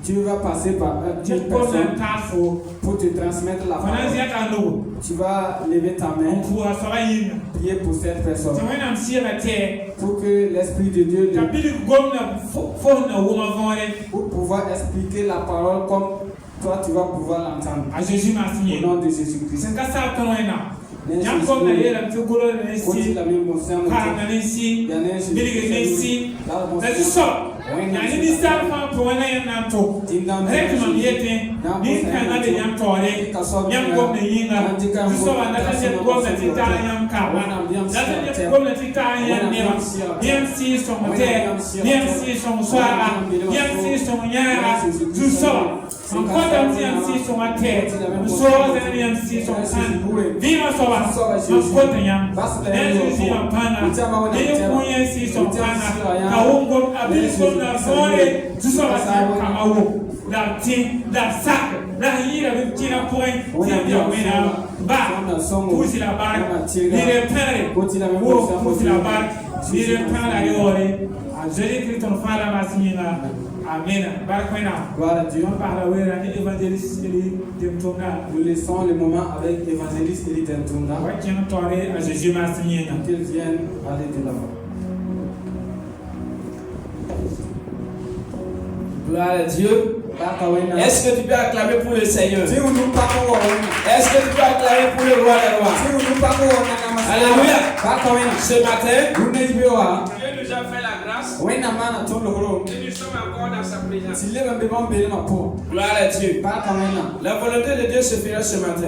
Tu vas passer par une personne pour te transmettre la parole. Tu vas lever ta main, prier pour cette personne, pour que l'Esprit de Dieu pour pouvoir expliquer la parole comme toi tu vas pouvoir l'entendre. Au nom de Jésus-Christ. Amen. Gloire à Dieu. Nous laissons le moment avec l'évangéliste Eli Tentunga. Qu'il vienne aller de l'avant. Gloire à Dieu. Est-ce que tu peux acclamer pour le Seigneur? Est-ce que tu peux acclamer pour le roi des rois? Alléluia. Ce matin, Dieu nous a fait la grâce et nous sommes encore dans sa présence. Gloire à Dieu. La volonté de Dieu se fera ce matin. Ce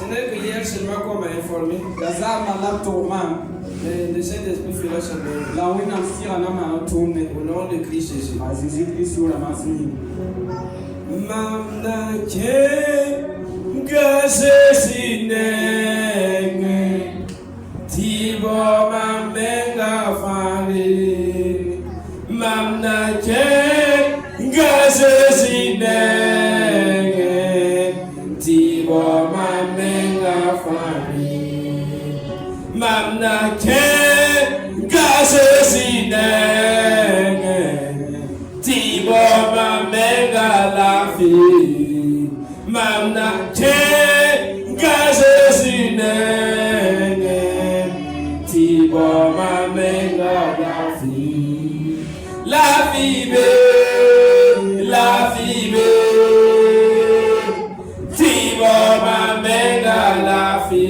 n'est que hier seulement qu'on m'a informé. Le Saint-Esprit fera son œuvre. Au nom de Christ Jésus. Mamna ke gazesine tibo mamenga fani. Mamna ke gazesine tibo mamenga fani. Mamna ke gazesine tibo mamenga la fi. Mamna ke gazesine tibo mamenga la fi. La fi be, la fi be, tibo mamenga la fi.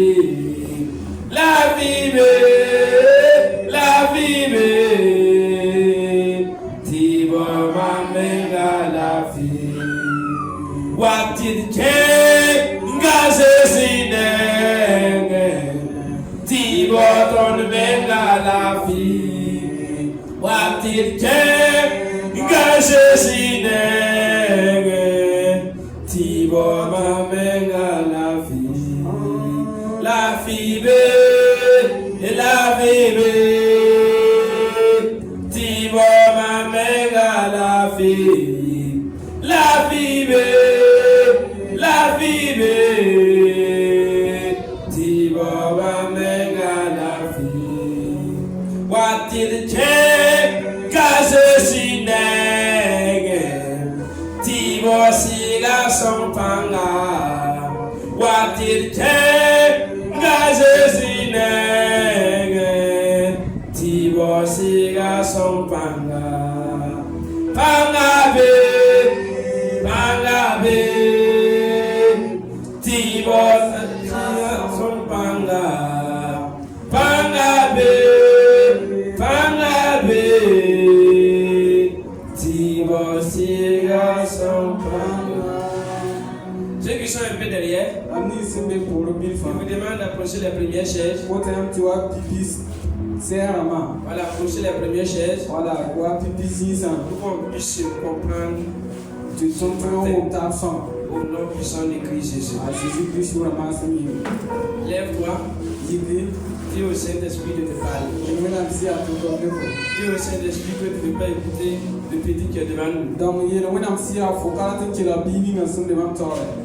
La fi be, la fi be, tibo mamenga la fi. What did King Gazesine tibo ton menga la fi. What did King Gazesine tibo mamenga la fi. La fi be, la fi be, tibo mamenga la fi. La fi be, la fi be, tibo mamenga la fi. What did King Gazesine tibo siga son panga. What did King Gazesine tibo siga son panga. Panga be, panga be, tibo siga son panga. Panga be, panga be, tibo siga son panga. Ceux qui sont un peu derrière, je vous demande d'approcher les premières chaises. Voilà, pousser la première chaise. Voilà, pour qu'on puisse comprendre au nom puissant de Christ Jésus. Lève-toi. Dis au Saint-Esprit de te parler. Dis au Saint-Esprit que tu ne peux pas écouter le petit qui est devant nous.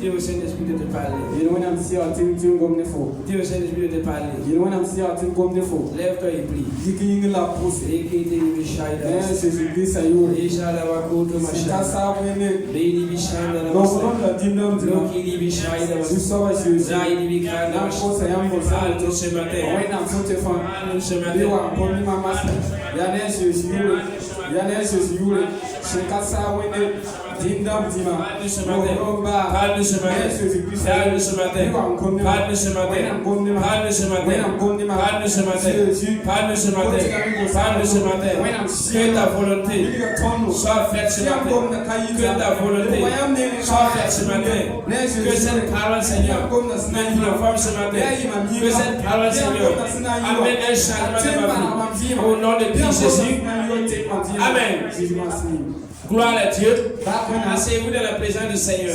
Dis au Saint-Esprit de te parler. Dis au Saint-Esprit de te parler. Lève-toi et prie. Dindam Dima, parle ce matin, parle ce matin, parle ce matin, parle ce matin, parle ce matin, parle ce matin, parle ce matin, que ta volonté soit faite ce matin, que ta volonté soit faite ce matin, que cette parole, Seigneur, nous forme ce matin, que cette parole, Seigneur, amène un changement de ma vie, au nom de Christ Jésus. Amen. Gloire à Dieu. Asseyez-vous dans la présence du Seigneur.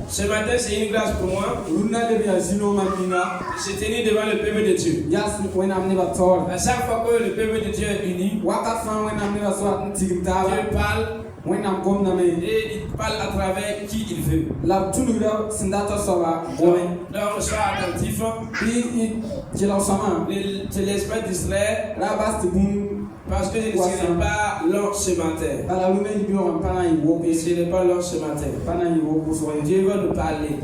Ce matin, c'est une grâce pour moi. Je suis tenu devant le peuple de Dieu. À chaque fois que le peuple de Dieu est uni, Dieu parle. Et il parle à travers qui il veut. Donc, sois attentif. Ne te laisse pas distraire. Parce que je ne serai pas long ce matin. Et ce n'est pas long ce matin. Dieu va nous parler.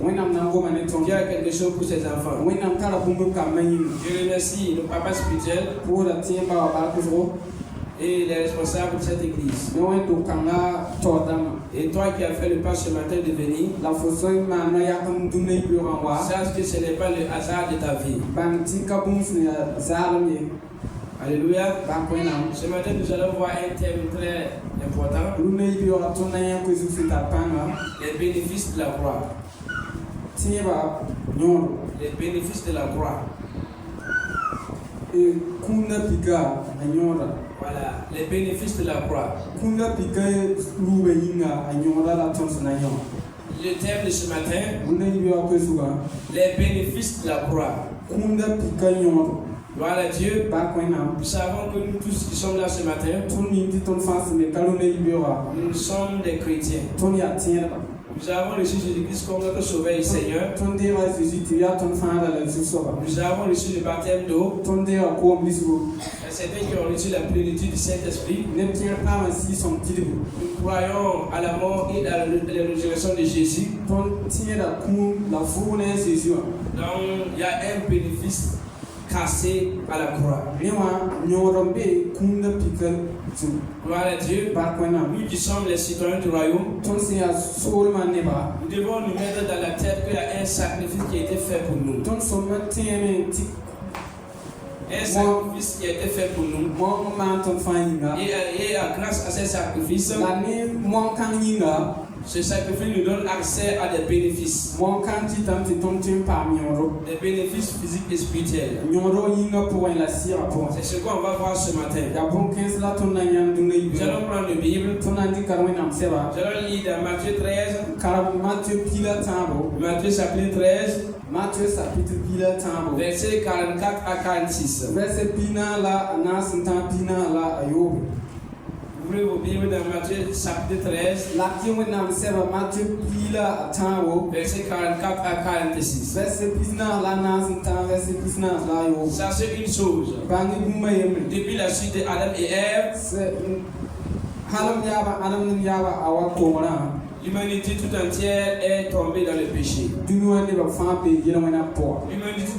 Dieu a quelque chose pour ses enfants. Je remercie le papa spirituel et les responsables de cette église. Et toi qui as fait le pas ce matin de venir, sache que ce n'est pas le hasard de ta vie. Alléluia. Ce matin, nous allons voir un thème très important. Les bénéfices de la croix. Les bénéfices de la croix. Voilà, les bénéfices de la croix. Le thème de ce matin, les bénéfices de la croix. Gloire à Dieu. Nous savons que nous tous qui sommes là ce matin, nous sommes des chrétiens. Nous avons reçu Jésus-Christ comme notre Sauveur et Seigneur. Nous avons reçu le baptême d'eau. Certains qui ont reçu la plénitude du Saint-Esprit. Nous croyons à la mort et à la résurrection de Jésus. Donc il y a un bénéfice cassé à la croix. Gloire à Dieu. Nous qui sommes les citoyens du royaume, nous devons nous mettre dans la tête qu'il y a un sacrifice qui a été fait pour nous. Un sacrifice qui a été fait pour nous. Et grâce à ce sacrifice, ce sacrifice nous donne accès à des bénéfices. Des bénéfices physiques et spirituels. C'est ce qu'on va voir ce matin. Nous allons prendre la Bible. Nous allons lire dans Matthieu 13. Matthieu chapitre 13. Versets 44 à 46. Ouvrez vos Bibles dans Matthieu chapitre 13. Versets 44 à 46. Sachez une chose. Depuis la suite d'Adam et Ève, l'humanité tout entière est tombée dans le péché. L'humanité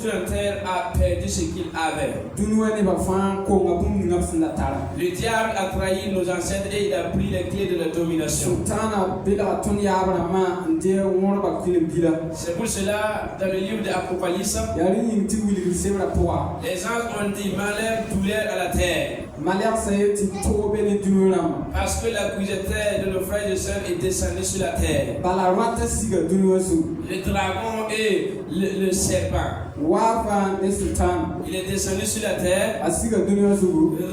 tout entière a perdu ce qu'il avait. Le diable a trahi nos ancêtres et il a pris les clés de la domination. C'est pour cela, dans le livre de l'Apocalypse, les anges ont dit malheur, douleur à la terre. Parce que l'accusateur de nos frères et sœurs est descendu sur la terre. Le dragon et le serpent. Il est descendu sur la terre,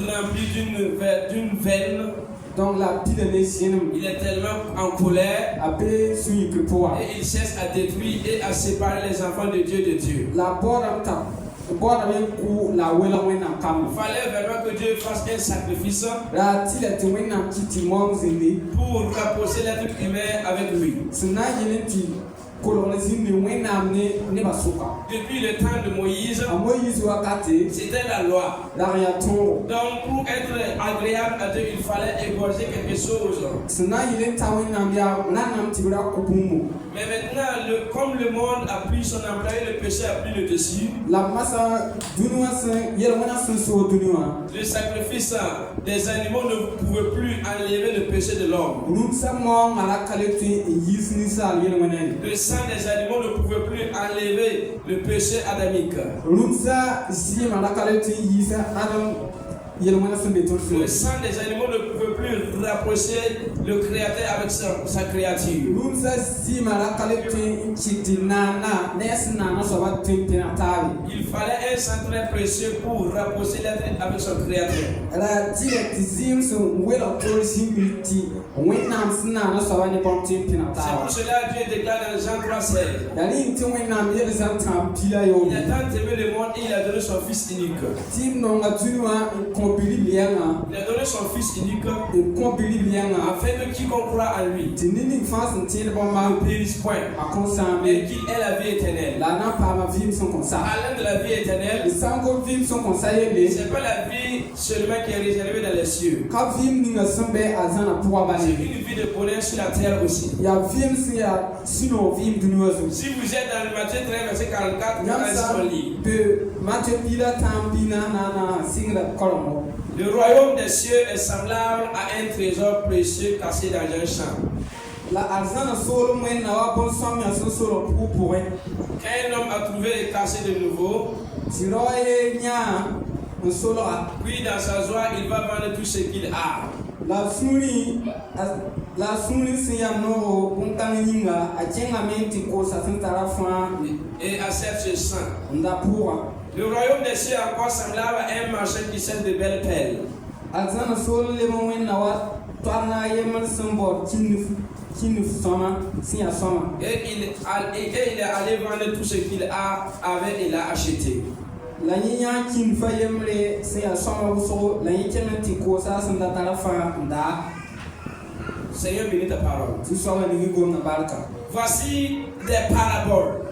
rempli d'une veine. Donc la vie de il est tellement en colère et il cherche à détruire et à séparer les enfants de Dieu de Dieu. Il fallait vraiment que Dieu fasse un sacrifice pour rapprocher l'être humain avec lui. Depuis le temps de Moïse, c'était la loi. Donc pour être agréable à Dieu, il fallait égorger quelque chose. Mais maintenant, comme le monde a pris son employé, le péché a pris le dessus. Le sacrifice des animaux ne pouvait plus enlever le péché de l'homme. Le sang des animaux ne pouvait plus enlever le péché adamique. Le sang des animaux ne pouvait plus rapprocher le Créateur avec sa créature. Il fallait un sang très précieux pour rapprocher l'être avec son Créateur. C'est pour cela que Dieu déclare dans Jean 3,16. Il a tant aimé le monde et il a donné son Fils unique. Il a donné son Fils unique afin que quiconque croit en lui ne périsse point, mais qu'il ait la vie éternelle. Parlant de la vie éternelle, c'est pas la vie seulement qui est réservée dans les cieux. C'est une vie de bonheur sur la terre aussi. Si vous êtes dans le Matthieu 13, verset 44, vous allez sur le livre. Le royaume des cieux est semblable à un trésor précieux caché dans un champ. Qu'un homme a trouvé et caché de nouveau, puis dans sa joie, il va vendre tout ce qu'il a. Et accepte ce sang. Le royaume des cieux est encore semblable à un marchand qui cherche de belles perles. Et il est allé vendre tout ce qu'il avait et l'a acheté. Seigneur, bénis ta parole. Voici des paraboles.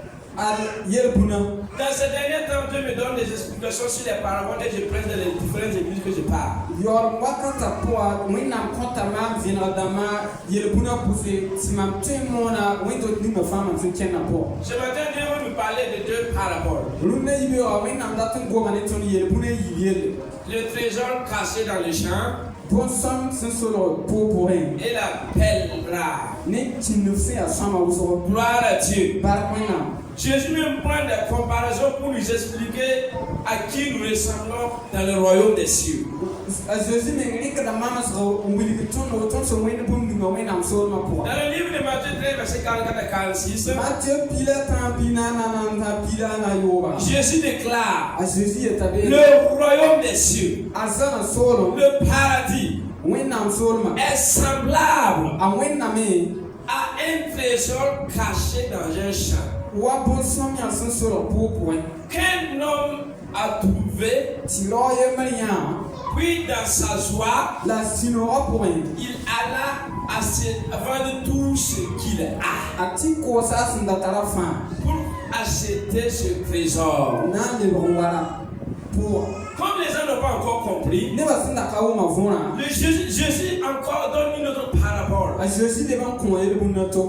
Dans ces derniers temps, Dieu me donne des explications sur les paraboles et je prêche dans les différentes églises que je parle. Ce matin, Dieu veut nous parler de deux paraboles. Le trésor caché dans le champ et la perle rare. Gloire à Dieu. Jésus même prend des comparaisons pour nous expliquer à qui nous ressemblons dans le royaume des cieux. Dans le livre de Matthieu 13, verset 44 à 46, Jésus déclare le royaume des cieux, le paradis, est semblable à un trésor caché dans un champ. Qu'un homme a trouvé, puis dans sa joie, il alla à vendre tout ce qu'il a pour acheter ce trésor. Comme les gens n'ont pas encore compris, Jésus encore donne une autre parabole.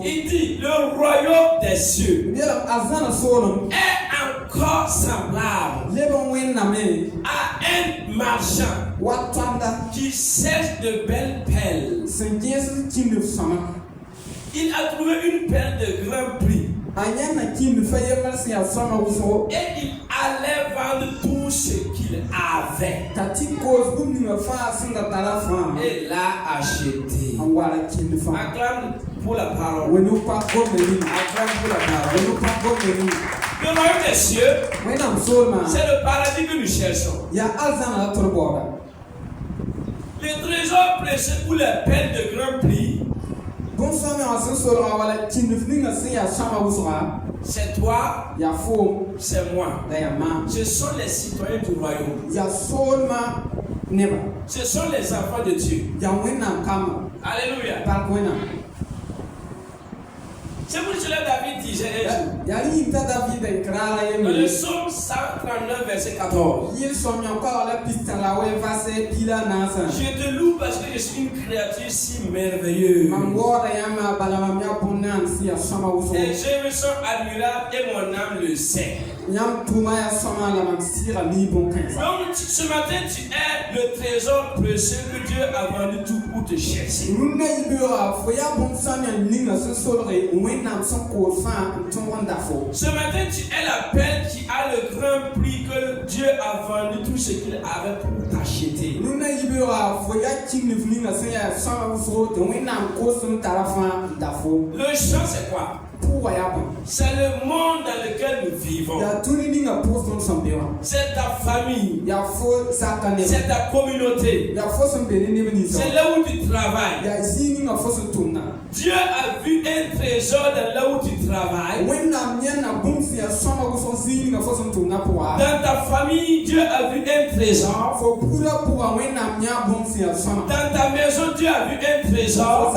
Il dit le royaume des cieux est encore semblable à un marchand qui cherche de belles perles. Il a trouvé une perle de grand prix. Et il allait vendre tout ce qu'il qu'il avait. Et l'a acheté. Acclame pour la parole. Acclame pour la parole. Le royaume des cieux, c'est le paradis que nous cherchons. Les trésors précieux ou les perles de grand prix, c'est toi, c'est moi. Ce sont les citoyens du royaume. Ce sont les enfants de Dieu. Alléluia. C'est pour cela que David disait dans le psaume 139, verset 14. Je te loue parce que je suis une créature si merveilleuse. Et je me sens admirable et mon âme le sait. Donc ce matin tu es le trésor précieux que Dieu a vendu tout pour te chercher. Ce matin tu es la perle qui a le grand prix que Dieu a vendu tout ce qu'il avait pour t'acheter. Le chant c'est quoi? C'est le monde dans lequel nous vivons. C'est ta famille. C'est ta communauté. C'est là où tu travailles. Dieu a vu un trésor dans là où tu travailles. Dans ta famille, Dieu a vu un trésor. Dans ta maison, Dieu a vu un trésor.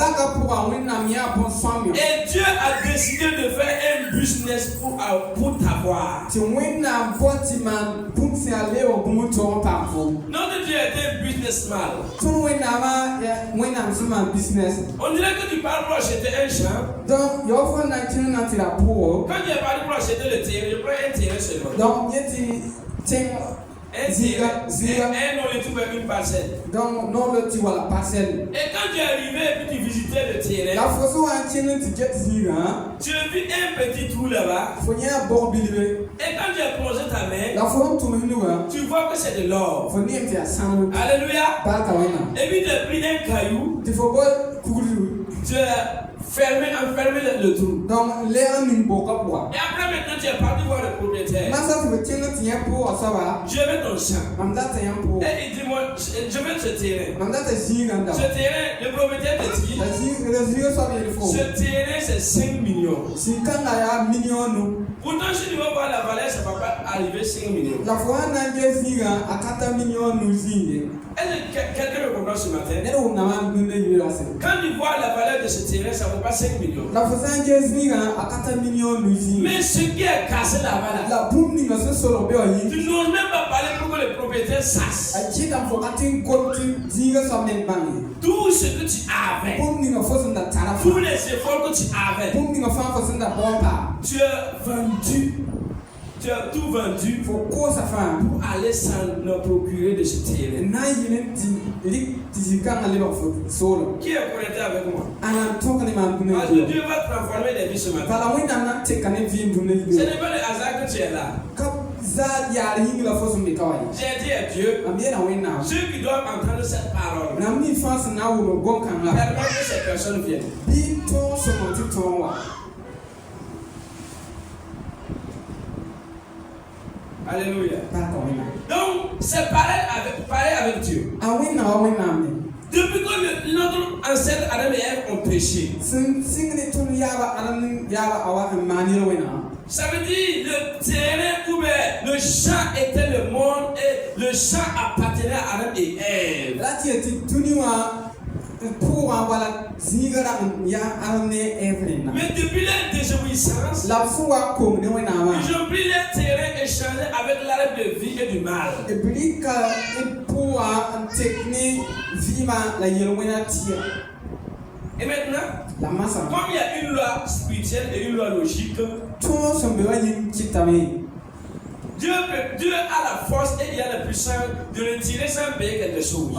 Et Dieu a décidé de faire un business pour t'avoir. Notre Dieu est un businessman. On dirait que tu parles pour acheter un champ. Quand tu as parlé pour acheter le terrain, je prends un terrain seulement. Un nourriture avec une parcelle. Et quand tu es arrivé et puis tu visitais le terrain, tu as vu un petit trou là-bas. Et quand tu as plongé ta main, tu vois que c'est de l'or. Alléluia. Et puis tu as pris un caillou. Tu as enfermé le trou. Et après maintenant tu es parti voir le propriétaire. Je veux ton champ. Et il dit moi, je veux ce terrain. Ce terrain, le propriétaire te dit, ce terrain c'est 5 millions. Pourtant si tu vas voir la valeur, ça ne va pas arriver 5 millions. Est-ce que quelqu'un me comprend ce matin? Quand tu vois la valeur de ce terrain, ça ne vaut pas 5 millions. Mais ce qui est cassé là-bas, tu n'oses même pas parler pour que le propriétaire sache. Tout ce que tu avais, tous les efforts que tu avais, tu as vendu. Tu as tout vendu pour aller s'en procurer de ce terrain. Qui est connecté avec moi? Parce que Dieu va transformer les vies ce matin. Ce n'est pas le hasard que tu es là. J'ai dit à Dieu, ceux qui doivent entendre cette parole, permets que ces personnes viennent. Alléluia. Donc, c'est pareil avec Dieu. Depuis que notre ancêtre Adam et Ève ont péché, ça veut dire le terrain où le champ était le monde et le champ appartenait à Adam et Ève. Mais depuis leur désobéissance, ils ont pris leur terrain et changé avec l'arbre de vie et du mal. Et maintenant, comme il y a une loi spirituelle et une loi logique, Dieu a la force et il a la puissance de le tirer sans payer quelque chose.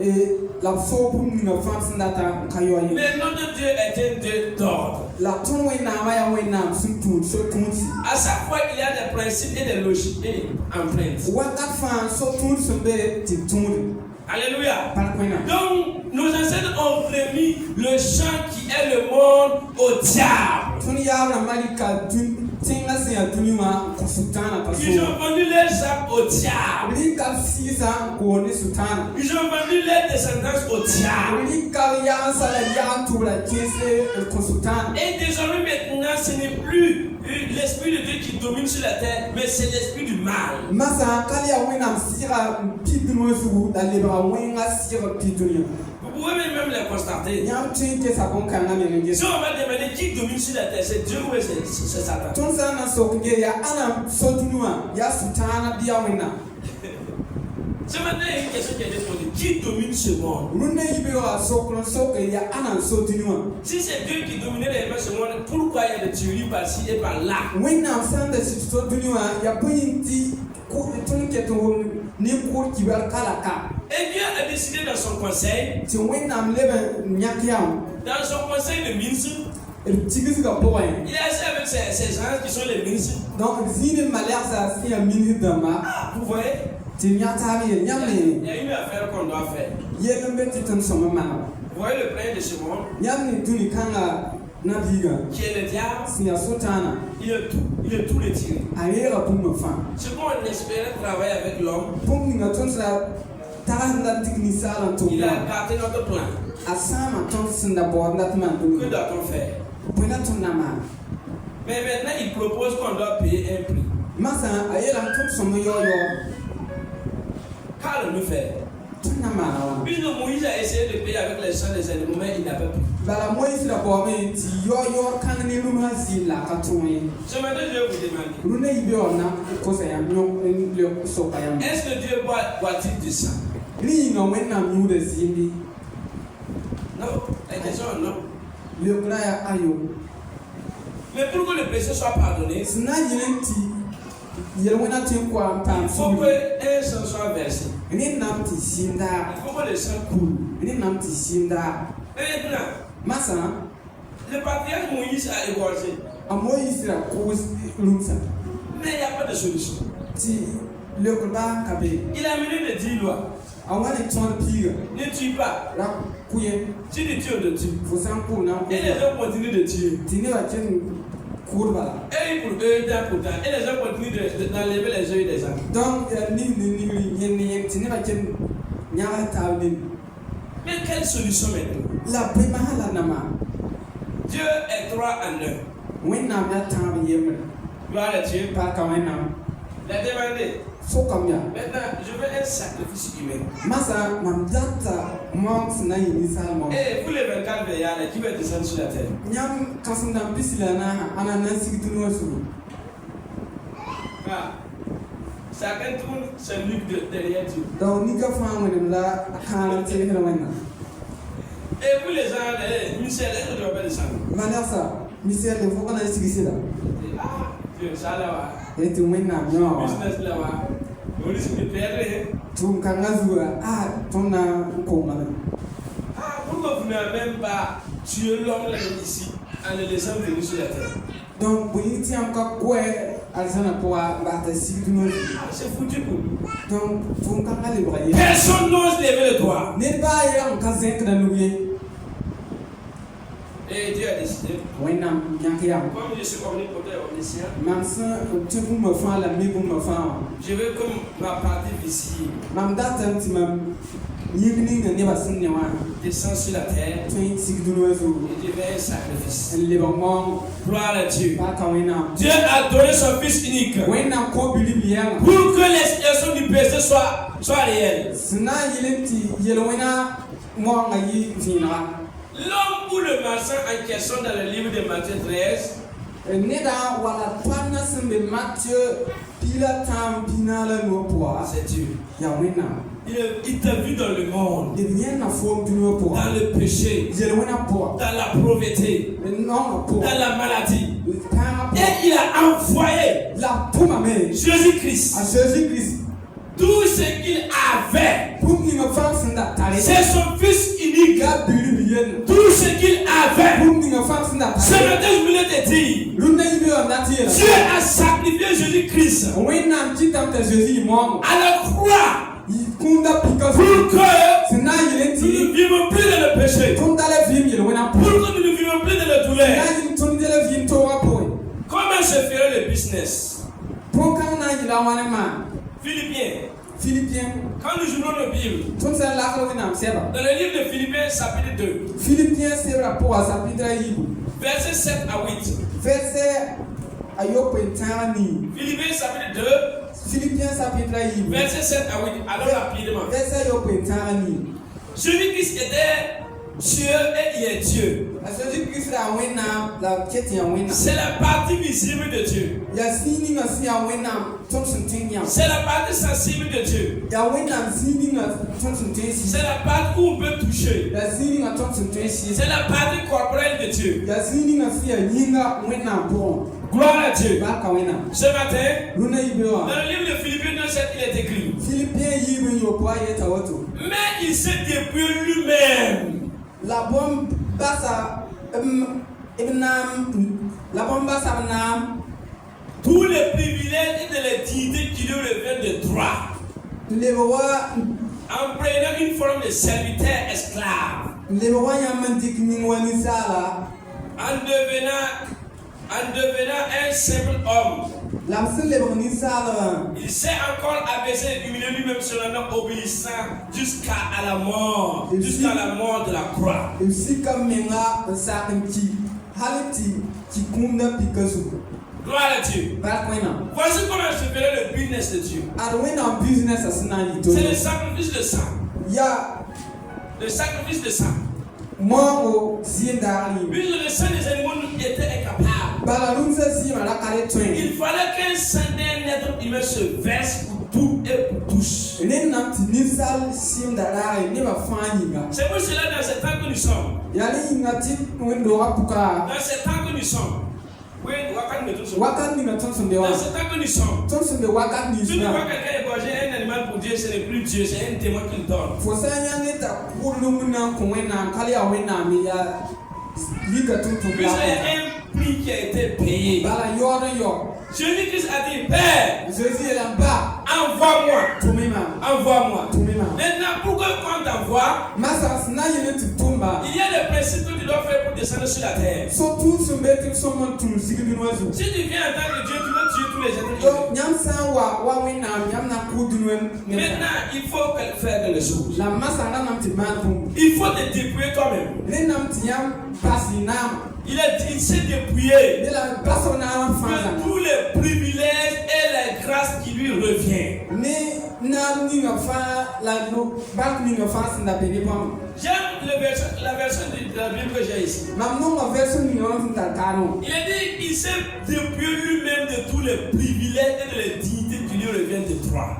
et la so pour nous faire ça data kayoyi. Mais notre Dieu est un Dieu d'ordre. La ton we na ma ya we na suntu so tunsi. À chaque fois il y a des principes et des logiques et empreintes. Waka fan so tunsi so be ti tunsi. Alléluia. Donc, nos ancêtres ont remis le chant qui est le monde au diable. Ils ont vendu les chants au diable. Ils ont vendu les descendants au diable. Et désormais maintenant, ce n'est plus l'esprit de Dieu qui domine sur la terre, mais c'est l'esprit du mal. Vous pouvez même les constater. Si on va demander qui domine sur la terre, c'est Dieu ou c'est Satan? Ce matin, il y a une question qui est posée. Qui domine ce monde? Si c'est Dieu qui dominait ce monde, pourquoi il y a des théories par-ci et par-là? Et Dieu a décidé dans son conseil, dans son conseil de ministre, il est assis avec ses gens qui sont les ministres. Vous voyez? Il y a une affaire qu'on doit faire. Vous voyez le prince de ce monde, qui est le diable, il est tout retiré. Ce qu'on espérait travailler avec l'homme, il a gâté notre plan. Que doit-on faire? Mais maintenant il propose qu'on doit payer un prix. Qu'allons-nous faire? Puisque Moïse a essayé de payer avec les sangs des animaux, mais il n'a pas pu. Ce matin, je vais vous demander, est-ce que Dieu boit-il du sang? Non, la question est non. Mais pour que le péché soit pardonné, il faut que un sang soit versé. Il faut que le sang coule. Et maintenant, le patriarche Moïse a égorgé. Mais il n'y a pas de solution. Il a mené les 10 lois. Ne tue pas. Si tu tues, on te tue. Et les gens continuent de tuer. Et les gens continuent d'enlever les yeux des gens. Mais quelle solution maintenant? Dieu est 3 en 1. Gloire à Dieu. Il a demandé. Maintenant, je veux un sacrifice humain. Et pour les 24 veillards, qui va descendre sur la terre? Chacun tourne celui derrière Dieu. Et pour les gens, Michel, est-ce que tu vas pas descendre? Dieu, ça là-bas. Business là-bas. On risque de perdre. Pourquoi vous n'avez même pas tué l'homme là ici en le laissant venir sur la terre? Donc, c'est foutu pour nous. Donc, personne n'ose lever le doigt. Et Dieu a décidé, comme je suis omnipotent et omniscient, je veux comme ma partie visible descend sur la terre et devient un sacrifice. Gloire à Dieu. Dieu a donné son Fils unique pour que l'expiation du péché soit réelle. L'homme ou le marchand en question dans le livre de Matthieu 13, c'est Dieu. Il t'a vu dans le monde, dans le péché, dans la pauvreté, dans la maladie. Et il a envoyé Jésus-Christ tout ce qu'il avait, c'est son fils unique. Tout ce qu'il avait. Ce matin, je voulais te dire, Dieu a sacrifié Jésus-Christ à la croix pour que nous ne vivons plus dans le péché, pour que nous ne vivons plus dans la douleur. Comment se ferait le business? Philippiens, quand nous jouons nos Bibles, dans le livre de Philippiens, chapitre 2, verset 7 à 8. Philippiens, chapitre 2, verset 7 à 8. Alors rapidement. Jésus-Christ était Dieu et il est Dieu. C'est la partie visible de Dieu. C'est la partie sensible de Dieu. C'est la partie où on peut toucher. C'est la partie corporelle de Dieu. Gloire à Dieu. Ce matin, dans le livre de Philippiens 2:7, il est écrit. Mais il s'est dépouillé lui-même. La bombe basa tous les privilèges et les dignités qui lui reviennent de droit, en prenant une forme de serviteur esclave, en devenant un simple homme. Il s'est encore abaissé et humilié lui-même seulement, obéissant jusqu'à la mort de la croix. Gloire à Dieu. Voici comment je ferai le business de Dieu. C'est le sacrifice de sang. Le sacrifice de sang. Puisque le sang des animaux était incapable, il fallait qu'un sang d'un être humain se verse pour tout et pour tous. C'est pour cela dans ce temps que nous sommes. Dans ce temps que nous sommes. Oui, dans ce temps que nous sommes. Si tu vois quelqu'un égorger un animal pour Dieu, ce n'est plus Dieu, c'est un témoin qu'il donne. Puisqu'il y a un prix qui a été payé. Jésus-Christ a dit, Père, envoie-moi. Maintenant, pourquoi quand t'envoies, il y a des principes que tu dois faire pour descendre sur la terre. Si tu viens en tant que Dieu, tu vas tuer tous les êtres humains. Maintenant, il faut faire quelque chose. Il faut te dépouiller toi-même. Il s'est dépouillé de tous les privilèges et les grâces qui lui reviennent. J'aime la version de la Bible que j'ai ici. Il a dit qu'il s'est dépouillé lui-même de tous les privilèges et de les dignités qui lui reviennent de droit.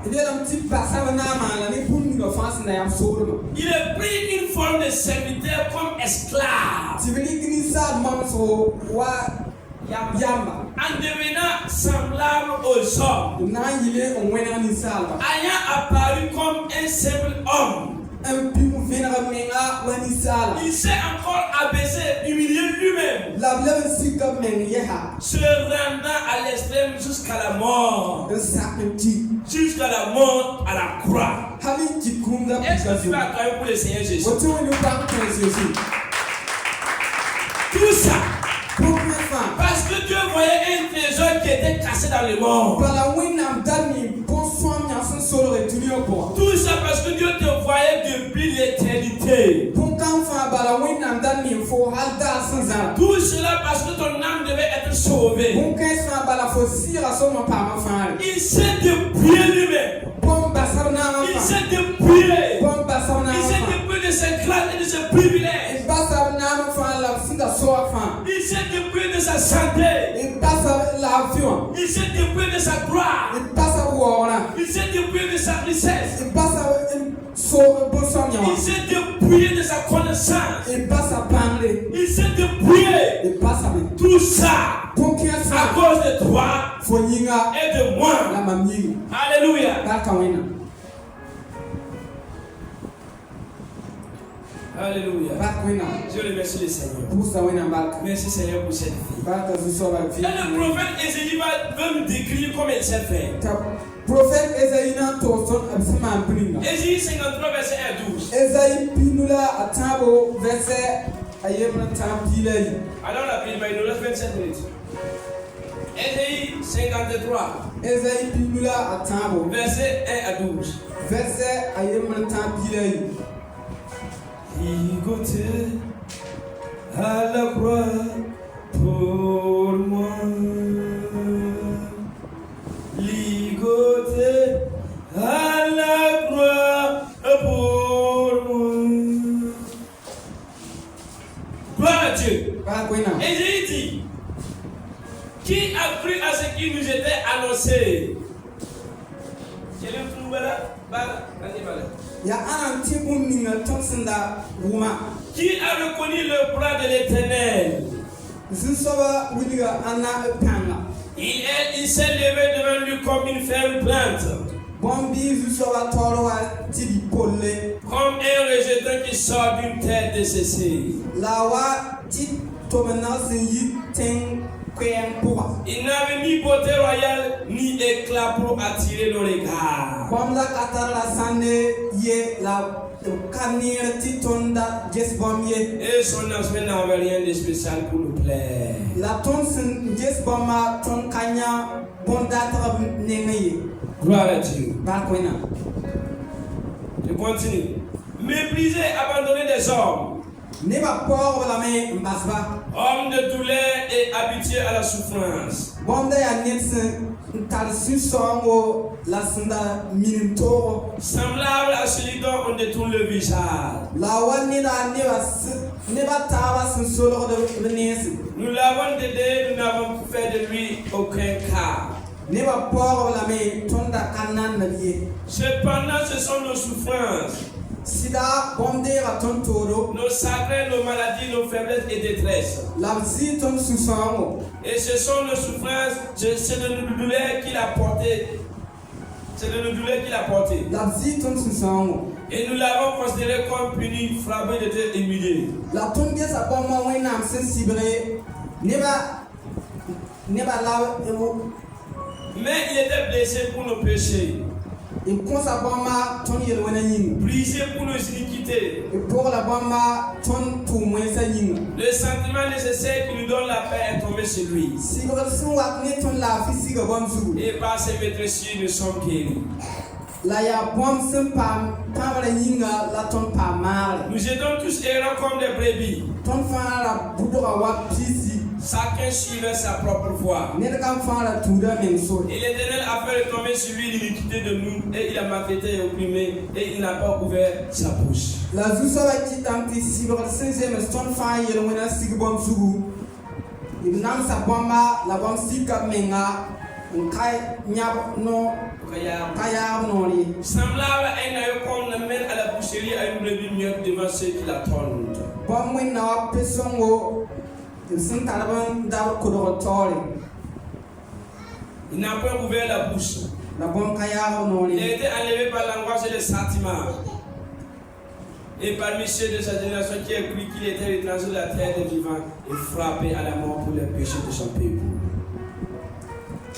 Il a pris une forme de serviteur comme esclave. En devenant semblable aux hommes, ayant apparu comme un simple homme, il s'est encore abaissé, humilié lui-même, se rendant à l'extrême jusqu'à la mort, à la croix. Est-ce que tu vas acclamer pour le Seigneur Jésus? Tout ça parce que Dieu voyait un trésor qui était cassé dans le monde. Tout ça parce que Dieu te voyait depuis l'éternité. Tout cela parce que ton âme devait être sauvée. Il s'est dépouillé lui-même. Il s'est dépouillé. Il s'est dépouillé de ses grâces et de ses privilèges. Il s'est dépouillé de sa santé. Il s'est dépouillé de sa gloire. Il s'est dépouillé de sa richesse. Il s'est dépouillé de sa connaissance. Il s'est dépouillé. Tout ça à cause de toi et de moi. Alléluia. Alléluia. Je remercie le Seigneur. Merci Seigneur pour cette fille. Et le prophète Ésaïe va nous décrire comment elle s'est fait. Prophète Ésaïe Ésaïe 53 verset 1 à 12. Ésaïe pinula atabo verset ayemna tampilay. Alors la Bible il nous reste 27 minutes. Ésaïe 53. Ésaïe pinula atabo verset 1 à 12. Verset ayemna tampilay. Ligoté à la croix pour moi. Ligoté à la croix pour moi. Gloire à Dieu. Et j'ai dit, qui a cru à ce qui nous était annoncé? Quel est le trouble là? Qui a reconnu le bras de l'Éternel? Il s'est levé devant lui comme une ferme plante. Comme un rejeton qui sort d'une terre desséchée. Il n'avait ni beauté royale ni éclat pour attirer nos regards. Et son aspect n'avait rien de spécial pour nous plaire. Gloire à Dieu. Je continue. Méprisé, abandonné des hommes. Homme de douleur et habitué à la souffrance. Semblable à celui dont on détourne le visage. Nous l'avons aidé, nous n'avons fait de lui aucun cas. Cependant, ce sont nos souffrances, nos chagrins, nos maladies, nos faiblesses et détresses. Et ce sont nos souffrances, c'est de nos douleurs qu'il a porté. C'est de nos douleurs qu'il a porté. Et nous l'avons considéré comme puni, frappé, de Dieu, humilié. Mais il était blessé pour nos péchés, brisé pour nos iniquités. Le sentiment nécessaire qui nous donne la paix est tombé sur lui. Et par ses maîtresses, nous sommes guéris. Nous étions tous errants comme des brebis. Chacun suivait sa propre voie. Et l'Éternel a fait retomber sur lui l'iniquité de nous, et il a maltraité et opprimé, et il n'a pas ouvert sa bouche. Semblable à un agneau qu'on amène à la boucherie à une brebis muette devant ceux qui l'attendent. Il n'a pas ouvert la bouche. Il a été enlevé par l'angoisse et le sentiment. Et parmi ceux de sa génération qui a cru qu'il était étranger de la terre des vivants et frappé à la mort pour les péchés de son peuple.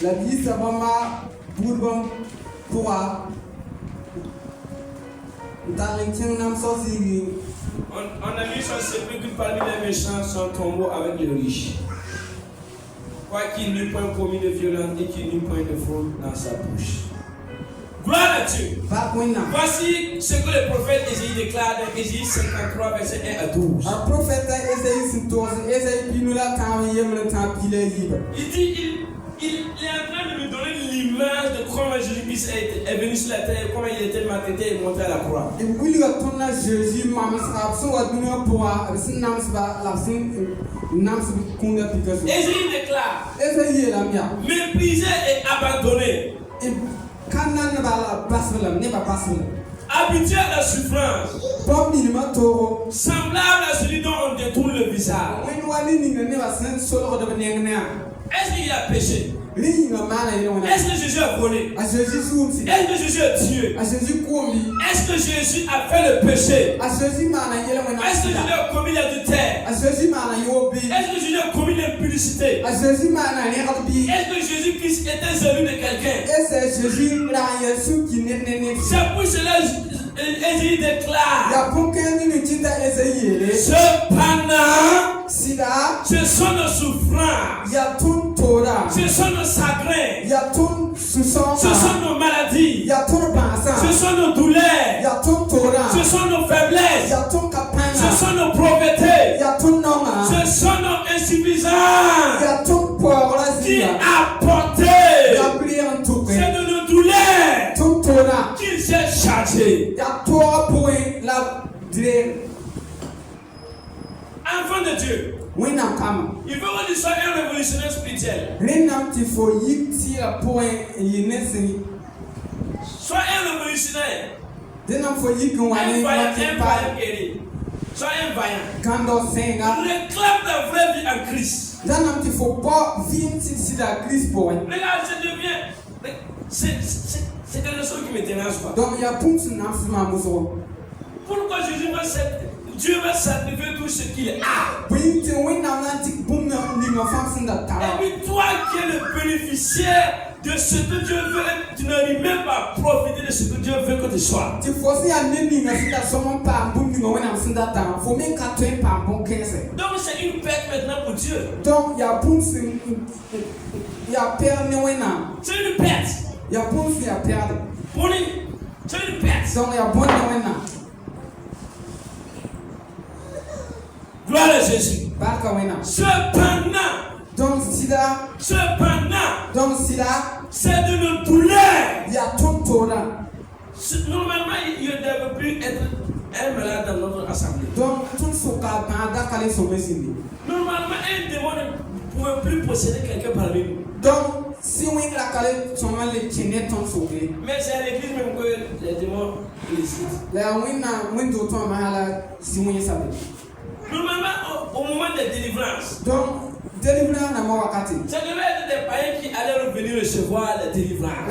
La vie, c'est vraiment pour toi. On a mis son sépulcre parmi les méchants, son tombeau avec les riches. Quoiqu'il n'eût point commis de violence et qu'il n'eût point de fraude dans sa bouche. Gloire à Dieu. Voici ce que le prophète Ésaïe déclare dans Ésaïe 53, verset 1 à 12. Il dit, il est en train de nous donner l'image de comment Jésus-Christ est venu sur la terre, comment il était maltraité et monté à la croix. Ésaïe déclare, méprisé et abandonné, habitué à la souffrance, semblable à celui dont on détourne le visage. Est-ce qu'il a péché? Est-ce que Jésus a volé? Est-ce que Jésus a tué? Est-ce que Jésus a fait le péché? Est-ce que Jésus a commis l'adultère? Est-ce que Jésus a commis l'impudicité? Est-ce que Jésus-Christ était jaloux de quelqu'un? C'est pour cela Ésaïe déclare: cependant, ce sont nos souffrances, ce sont nos chagrins, ce sont nos maladies, ce sont nos douleurs, ce sont nos faiblesses, ce sont nos pauvretés, ce sont nos insuffisances qui a porté. C'est de nos douleurs qu'il s'est chargé. Enfant de Dieu, il faut qu'on soit un révolutionnaire spirituel. Sois un révolutionnaire. Un vaillant guéri. Sois un vaillant. Réclame la vraie vie en Christ. Regarde, je deviens. C'est quelque chose qui me dérange pas. Pourquoi Dieu va sacrifier tout ce qu'il a? Et puis toi qui es le bénéficiaire de ce que Dieu veut, tu n'arrives même pas à profiter de ce que Dieu veut que tu sois. Donc c'est une perte maintenant pour Dieu. C'est une perte. Pour lui, c'est une perte. Gloire à Jésus. Cependant, c'est de nos douleurs. Normalement, il ne devait plus être un malade dans notre assemblée. Normalement, un démon ne pouvait plus posséder quelqu'un parmi nous. Mais c'est à l'église même que les démons résident. Normalement, au moment de délivrance, ce devait être des païens qui allaient revenir recevoir la délivrance.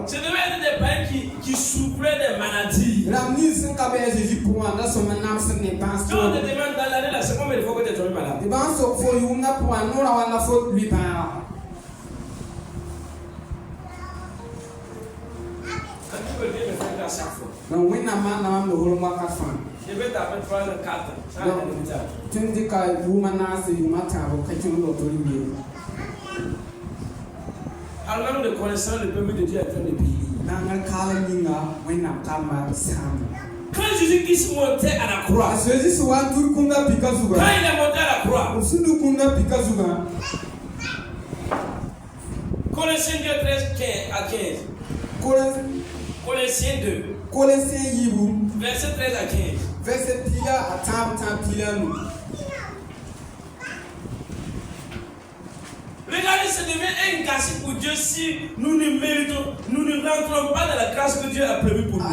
Ce devait être des païens qui souffraient des maladies. Donc, on te demande dans l'année, c'est combien de fois que tu es tombé malade? Tu peux bien me faire ça chaque fois. Je vais t'appeler 3 ou 4. Alors même de connaissant le peuple de Dieu est en train de payer. Quand Jésus-Christ montait à la croix, quand il est monté à la croix, Colossiens 2, 13 à 15. Colossiens 2, verset 13 à 15. Regardez, ça devient un gâchis pour Dieu si nous ne méritons, nous ne rentrons pas dans la grâce que Dieu a prévue pour nous.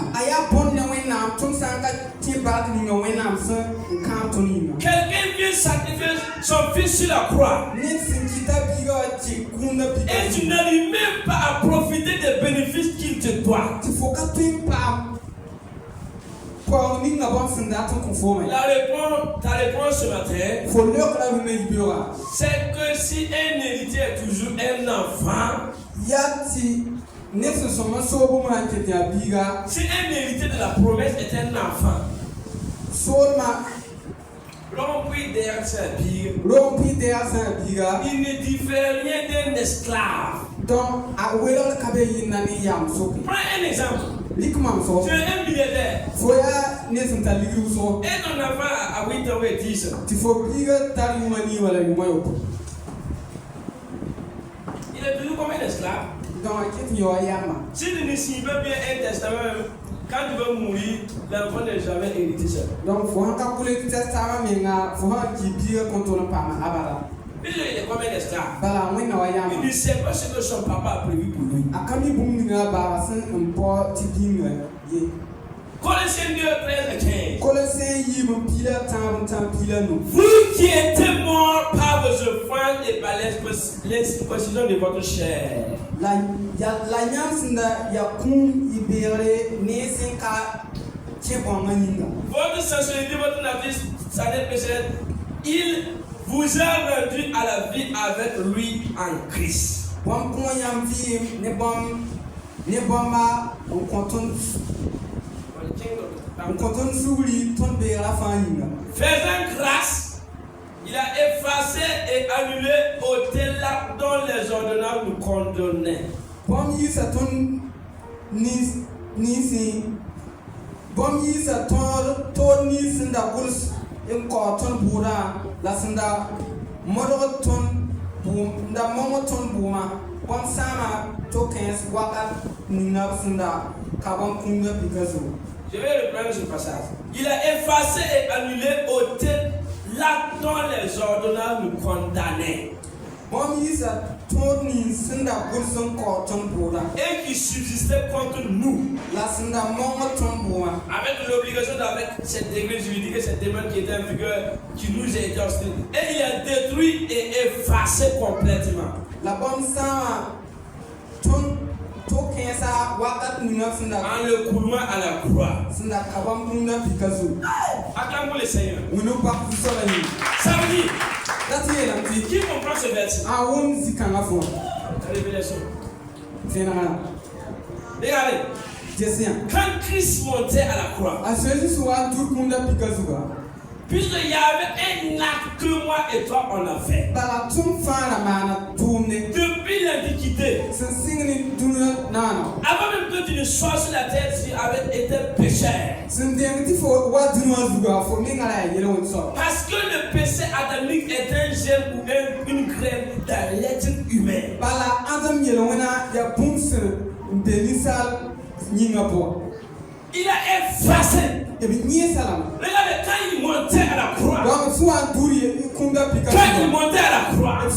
Quelqu'un vient sacrifier son fils sur la croix. Et tu n'arrives même pas à profiter des bénéfices qu'il te doit. Ta réponse ce matin, c'est que si un héritier est toujours un enfant, si un héritier de la promesse est un enfant, rempli derrière sa bière, il ne diffère rien d'un esclave. Prends un exemple. Tu es un milliardaire. Et ton enfant a 8 ans ou 10 ans. Il est toujours comme un esclave. Si tu ne signes pas bien un testament, quand tu vas mourir, l'enfant n'est jamais hérité seul. Donc, il faut calculer le testament, mais il est comme un esclave. Il ne sait pas ce que son papa a prévu pour lui. Colossiens 2, 13 et 15. Colossiens Vous qui étiez morts par vos offenses et par l'exposition de votre chair. Votre sensualité, votre nature, sa pécheresse, il vous a rendu à la vie avec lui en Christ. Faisant grâce, il a effacé et annulé autel là dont les ordonnances nous condamnaient. Je vais reprendre ce passage. Il a effacé et annulé autel là dont les ordonnances nous condamnaient. Et qui subsistait contre nous. Avec l'obligation d'avec cette degré juridique et cette demande qui était en vigueur, qui nous a été hostile. Et il a détruit et effacé complètement. En le coulant à la croix. Acclamons le Seigneur. Ça veut dire, qui comprend ce verset? Révélation. Regardez. Quand Christ montait à la croix, puisqu'il y avait un acte que moi et toi on a fait. Depuis l'Antiquité. Avant même que tu ne sois sur la terre, tu avais été pécheur. Parce que le péché adamique est un germe ou une graine dans l'être humain. Il a effacé. Regardez, quand il montait à la croix, tu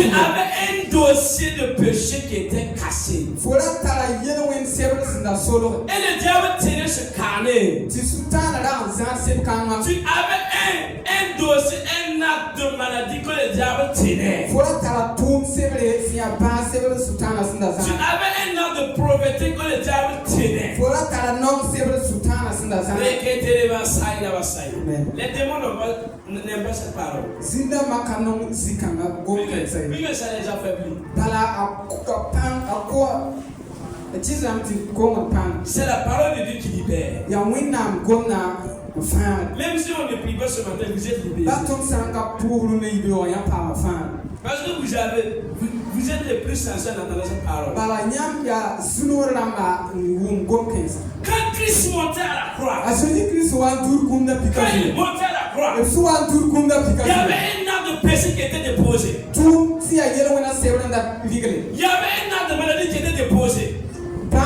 avais un dossier de péché qui était cassé. Et le diable tenait ce carnet. Tu avais un dossier, un acte de maladie que le diable tenait. Tu avais un acte de pauvreté que le diable tenait. Les démons n'aiment pas cette parole. Puisque ça les affaiblit. C'est la parole de Dieu qui libère. Même si on ne prie pas ce matin, vous êtes libérés. Parce que vous êtes les plus sincères dans cette parole. Quand Christ montait à la croix, quand il montait à la croix, il y avait un acte de péché qui était déposé. Il y avait un acte de maladie qui était déposé. Il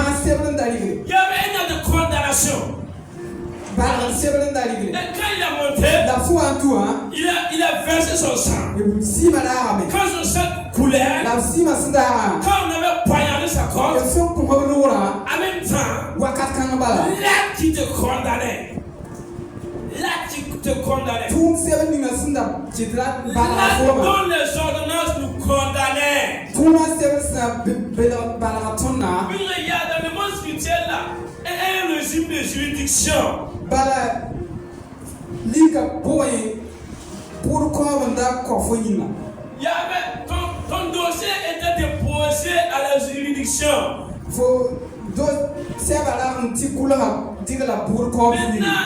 y avait un acte de condamnation. Et quand il a monté, il a versé son sang. Quand son sang coulait, quand on avait poignardé sa corde, en même temps, l'acte qui te condamnait. L'acte qui te condamnait. L'acte dont les ordonnances nous condamnaient. Il y a dans le monde spirituel là un régime de juridiction. Il y avait ton dossier était déposé à la juridiction. Maintenant,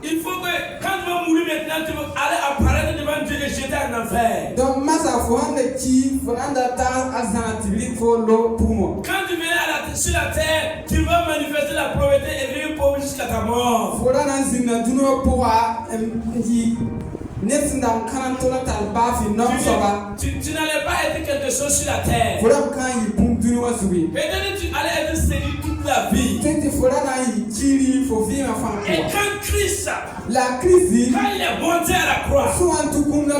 il faut que quand tu vas mourir maintenant, tu vas aller apparaître devant Dieu et jeter en enfer. Quand tu viens sur la terre, tu vas manifester la pauvreté et vivre pauvre jusqu'à ta mort. Tu n'allais pas être quelque chose sur la terre. Peut-être tu allais être séduit toute la vie. Et quand Christ, quand il est monté à la croix,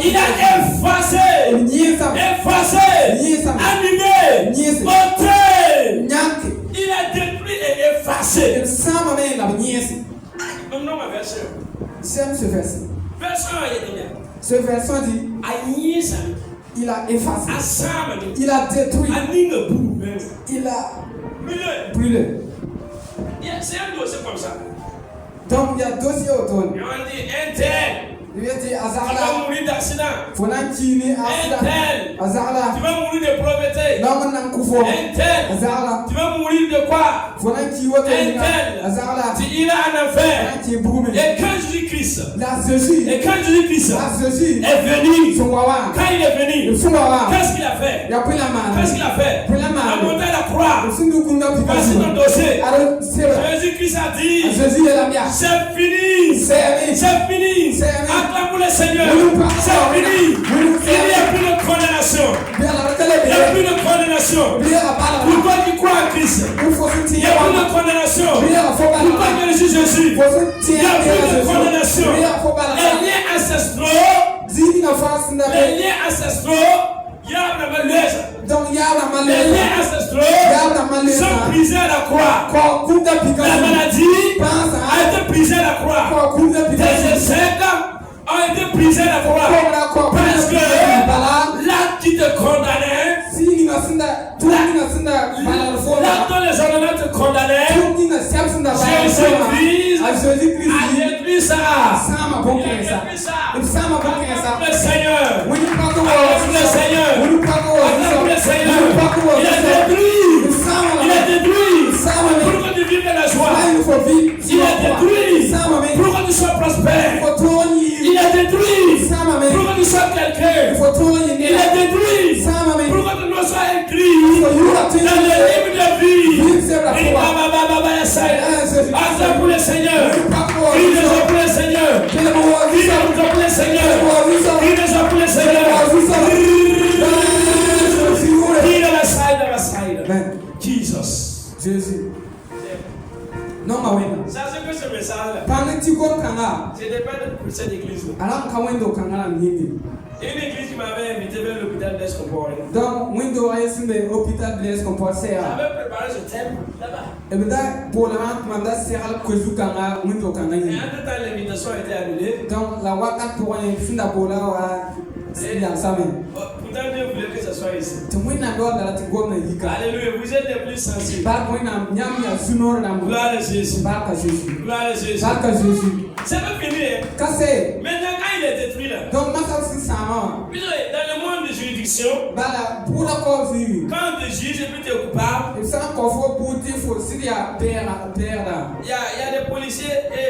il a effacé, annulé, ôté. Il a détruit est effacé. Non, ma version. J'aime ce verset. Version est bien. Ce verset dit, il a effacé, il a détruit, il a brûlé. C'est un dossier comme ça. Donc il y a dossier autour. Et on dit un tel. Il a dit Tu vas mourir d'accident. Un tel. Tu vas mourir de pauvreté. Un tel. Tu vas mourir de quoi? Un tel. Tu iras en enfer. Et quand Jésus-Christ est venu, quand il est venu, qu'est-ce qu'il a fait? Qu'est-ce qu'il a fait? Il a monté à la croix. Voici ton dossier. Jésus-Christ a dit, c'est fini. C'est fini. Acclame le Seigneur. C'est fini. Il n'y a plus de condamnation. Il n'y a plus de condamnation. Pour toi qui crois en Christ, il n'y a plus de condamnation. Pour toi qui reçoit Jésus, il n'y a plus de condamnation. Les liens ancestraux, les liens ancestraux sont brisés à la croix. La maladie a été brisée à la croix. Tes ancêtres ont été brisés à la croix. Parce que l'acte qui te condamnait, l'acte dont les ordonnances te condamnaient, Jésus-Christ a détruit ça. Le Seigneur, le Seigneur, il a détruit pour que tu vives de la joie. Il a détruit pour que tu sois prospère. Il a détruit pour que tu sois quelqu'un. Il a détruit pour que tu ne sois écrit dans le livre de vie. Acclame pour le Seigneur. Il est pour le Seigneur. Il est pour le Seigneur. Il est pour le Seigneur. Jesus. Jésus. Non, ma oui. Ça, c'est que ce message-là. C'était pas de cette église. Une église qui m'avait invité vers l'hôpital Blaise Compaoré. Donc, l'hôpital Blaise Compaoré. J'avais préparé ce thème là-bas. Et entre-temps, l'invitation a été annulée. Donc, la waka pour un film d'Abola. Pourtant, Dieu voulait que ce soit ici. Alléluia, vous êtes les plus sensibles. Gloire à Jésus. Gloire à Jésus. C'est pas fini. Maintenant, quand il est détruit là, donc, dans le monde de juridiction, quand le juge est plus coupable, il y a des policiers et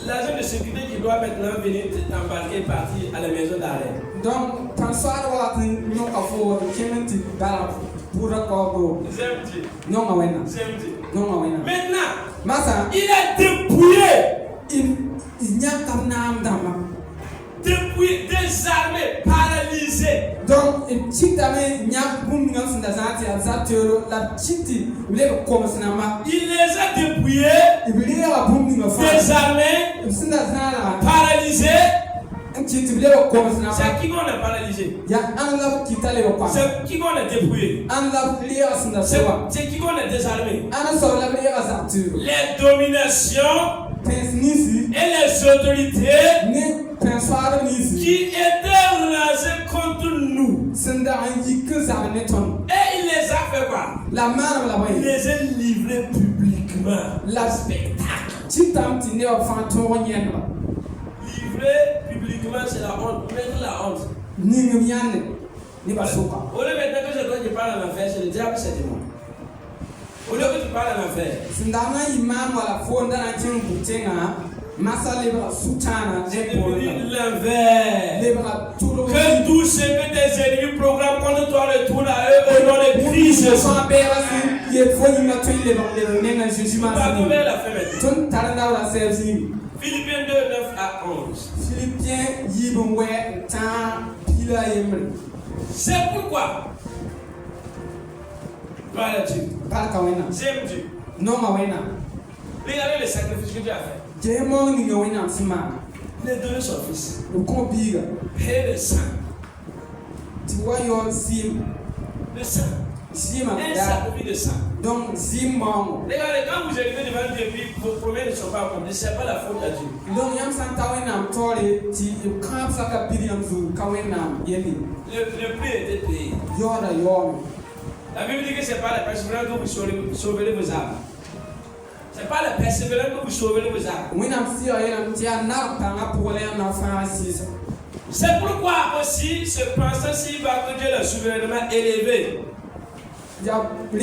l'agent de sécurité qui doit maintenant venir t'embarquer et partir à la maison d'arrêt. Donc, quand maintenant, il est dépouillé. Depuis désarmé, paralysé. Donc, il les a dépouillés, désarmés, paralysés. C'est qui qu'on a paralysé? C'est qui qu'on a dépouillé? C'est qui qu'on a désarmé? Les dominations et les autorités qui étaient rasées contre nous. Et il les a fait quoi? Il les a livrés publiquement. La spectacle. Livré publiquement, c'est la honte. Mettre la honte. Au lieu maintenant que je parle à l'enfer, c'est le diable qui s'est dit. Au lieu que tu parles à l'enfer. C'est devenu l'envers. Que tout ce que tes ennemis programment contre toi retourne à eux au nom de Christ. Philippiens 2, 9 à 11. C'est pourquoi. Voilà Dieu. J'aime Dieu. Regardez le sacrifice que Dieu a fait. Il a donné son fils. Et le sang. Tu vois, le sang. Un sacrifice de sang. Donc, Regardez, quand vous arrivez devant Dieu, puis vos promesses ne sont pas accomplies, ce n'est pas la faute à Dieu. Le prix était payé. La Bible dit que ce n'est pas la persévérance que vous sauverez vos âmes. Ce n'est pas la persévérance que vous sauverez vos âmes. C'est pourquoi aussi ce pensant-ci va que Dieu l'a souverainement élevé. Le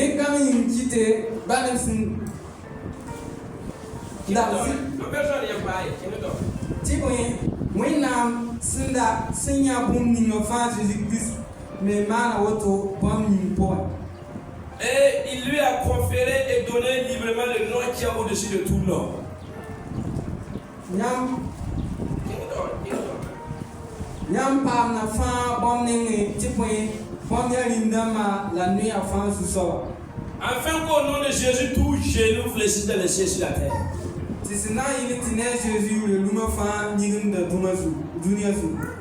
et il lui a conféré et donné librement le nom qui est au-dessus de tout nom. Afin qu'au nom de Jésus, tout genou fléchisse dans les cieux sur la terre.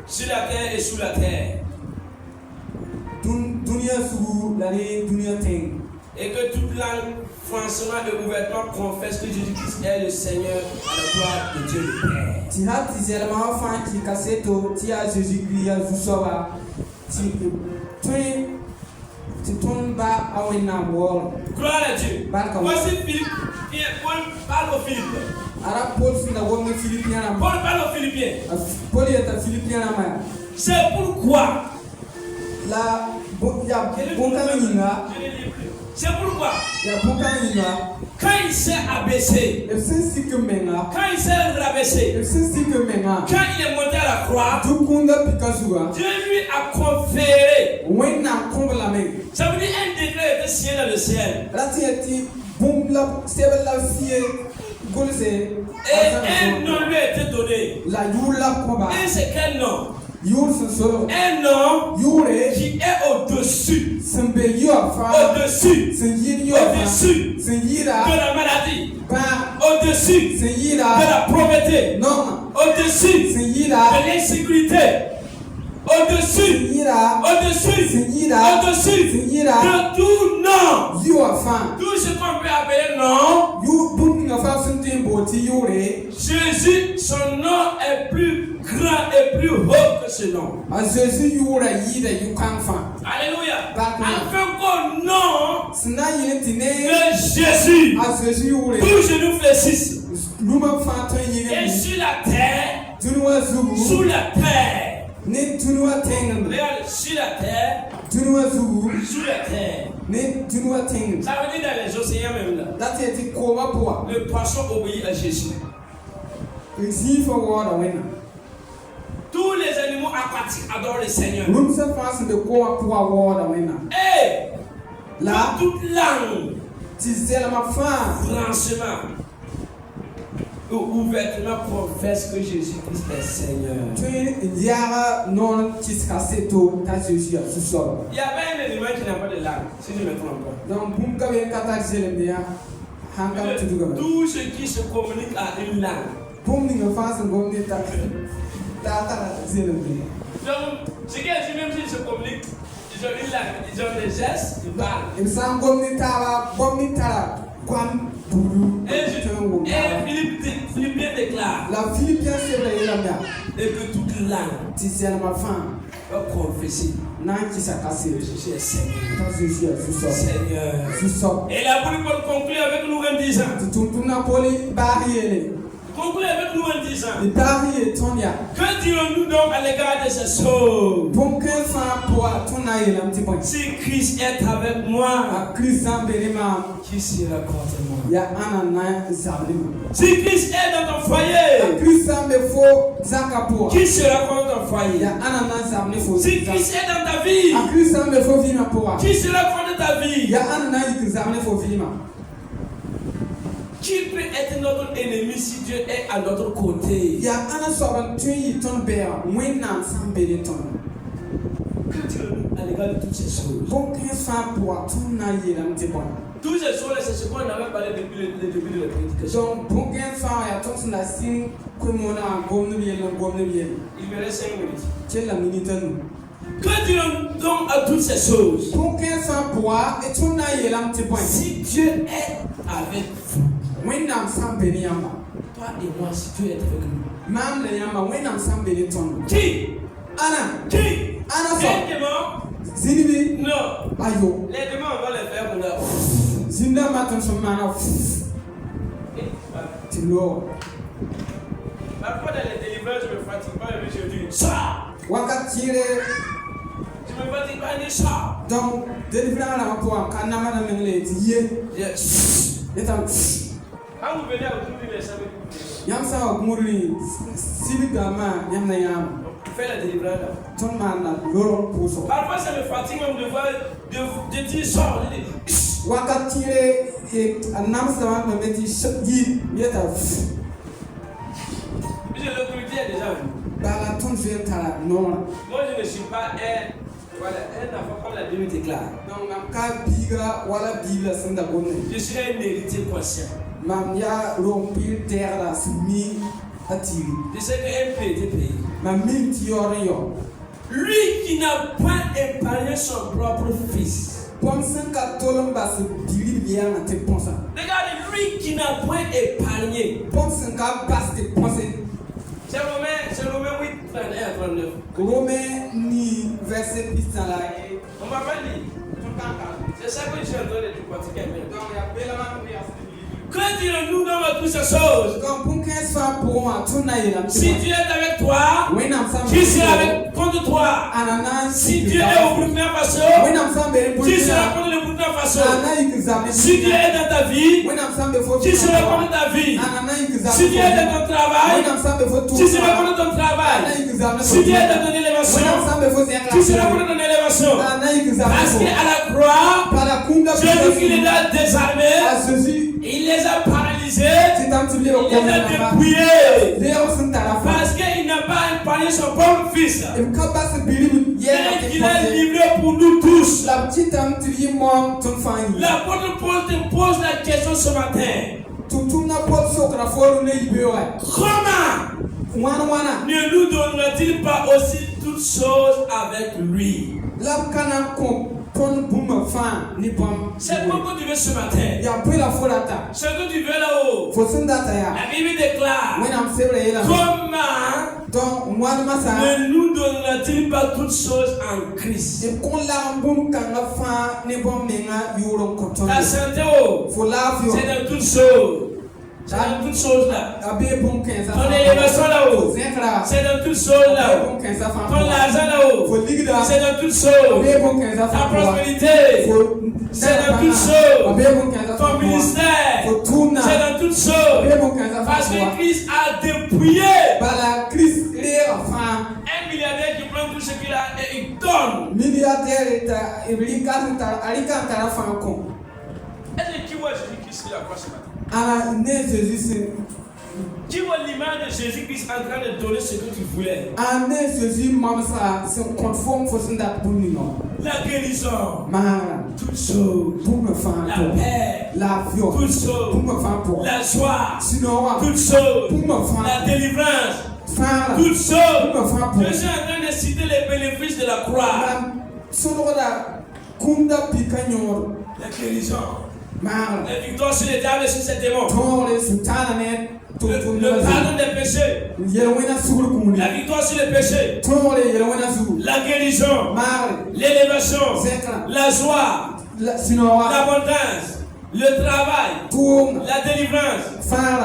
Sur la terre et sous la terre. Et que toute langue, franchement et ouvertement, confesse que Jésus-Christ est le Seigneur à la gloire de Dieu le Père. Gloire à Dieu. Voici Philippe. Paul parle aux Philippiens. Paul parle aux Philippiens. C'est pourquoi. C'est pourquoi quand il s'est abaissé, quand il s'est rabaissé, quand il est monté à la croix, Dieu lui a conféré. Ça veut dire un degré était signé dans le ciel. Et un nom lui a été donné. Et c'est quel nom? Un nom qui est au-dessus. Au-dessus de la maladie. Au-dessus de la pauvreté. Au-dessus de l'insécurité. Au-dessus de tout nom. Tout ce qu'on peut appeler nom. Jésus, son nom est plus grand et plus haut que ce nom. Alléluia. Afin qu'au nom de Jésus, tout genou fléchisse. Et sur la terre, sous la terre. Regarde, sur la terre, sous la terre. Ça veut dire dans les océans même là. Le poisson obéit à Jésus. Tous les animaux aquatiques adorent le Seigneur. Et toute langue, franchement, ouvertement confesse que Jésus-Christ est Seigneur. Il y avait un élément qui n'a pas de langue, si je ne me trompe pas. Tout ce qui se communique à une langue. Donc, ce qui est dit, même s'ils se communiquent, ils ont une langue, ils ont des gestes, ils parlent. Et Philippien déclare et que toute langue va confesser que Jésus est Seigneur. Et la Bible conclut avec nous en disant que dirons-nous donc à l'égard de ces choses? Si Christ est avec moi, qui sera contre moi? Si Christ est dans ton foyer, qui sera contre ton foyer? Si Christ est dans ta vie, qui sera contre ta vie? Qui peut être notre ennemi si Dieu est à notre côté? Que dirons-nous à l'égard de toutes ces choses? Toutes ces choses, c'est ce qu'on avait parlé depuis le début de la prédication. Il me reste 5 minutes. Que Dieu donne à toutes ces choses. Si Dieu est avec vous, toi et moi, si Dieu est avec nous, qui? Anna. Les démons? Zinibi. Non. Ayo. Les démons, on va les faire pour la. Zinda matin somana. Tilo. Parfois dans les délivrances, je me fatigue pas, mais je dis ça. Wakatire. Je me fatigue pas, je dis ça. Donc, délivrant la pour un canama dans les yeux. Yes. Quand vous venez aujourd'hui, les savez. Yamsa Mouri, Sibigama, Yamnayam. Fais la délivrance là. Ton man, l'euro pour ça. Parfois, ça me fatigue même de voir, de dire ça. Wakatire et un namsaman me met dit, yeta. L'autorité est déjà venue. Balaton Ventala, non. Moi, je ne suis pas un enfant comme la Bible déclare. Donc, Biga, voilà Bible, c'est la bonne. Je serai un héritier conscient. Mamia rompi terre la semi attire. Je sais qu'un peu était payé. Mamie Tiorio. Lui qui n'a pas épargné son propre fils. Regardez, lui qui n'a point épargné. C'est Romains 8, 31 à 39. Romains ni verset pistan là. On m'a pas dit. C'est ça que je suis en train de te pratiquer. Que Dieu nous donne toutes ces choses. Si Dieu est avec toi, qui sera contre toi? Si Dieu est au Burkina Faso, qui sera contre le Burkina Faso? Si Dieu est dans ta vie, qui sera contre ta vie? Si Dieu est dans ton travail, qui sera contre ton travail? Si Dieu est dans ton élévation, qui sera contre ton élévation? Parce qu'à la croix, Jésus qui les a désarmés, il les a paralysés, il les a dépouillés. Parce qu'il n'a pas épargné son propre fils. Il a livré pour nous tous. L'apôtre Paul te pose la question ce matin. Comment ne nous donnera-t-il pas aussi toutes choses avec lui? C'est pourquoi tu veux ce matin. Ce que tu veux là-haut. La Bible déclare. Comment ne nous donnera-t-il pas toutes choses en Christ? La santé, c'est dans toutes choses. C'est dans toutes choses là. Ton élévation là-haut, c'est dans toutes choses là-haut. Ton argent là-haut, c'est dans toutes choses. Ta prospérité, c'est dans toutes choses. Ton ministère, c'est dans toutes choses. Parce que Christ a dépouillé. Un milliardaire qui prend tout ce qu'il a et il donne. Est-ce que tu vois Jésus-Christ là quoi ce matin? Tu vois l'image de Jésus-Christ en train de donner ce que tu voulais. La guérison, toutes choses, la paix, toutes choses, la joie, toutes choses, la délivrance, toutes choses. Je suis en train de citer les bénéfices de la croix. La guérison. La victoire sur les diables et sur ses démons. Le pardon des péchés. La victoire sur les péchés. La guérison. L'élévation. La joie. L'abondance. Le travail. La délivrance.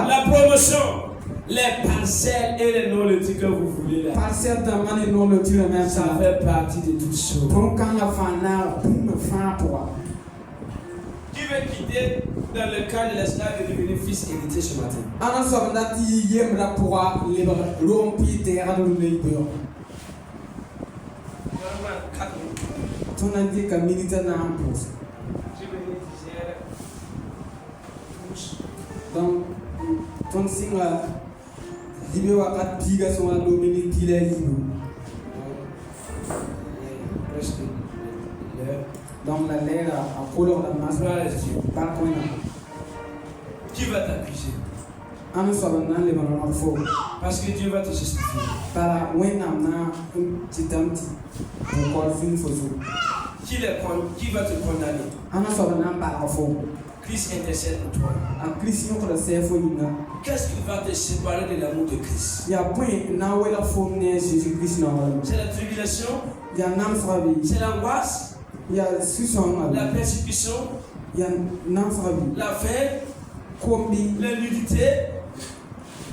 La promotion. Les parcelles et les non-lotis que vous voulez là. Ça fait partie de toutes choses. Qui veut quitter dans le camp de l'esclave et devenir fils héritier ce matin? Donc, ton signe libé wakat piga son dominique pile donc la l'air à couleur de masse par contre qui va t'accuser? Parce que Dieu va te justifier. Qui va te condamner? Christ intercède pour toi. Qu'est-ce qui va te séparer de l'amour de Christ? C'est la tribulation, c'est l'angoisse, la persécution, la faim, la nudité,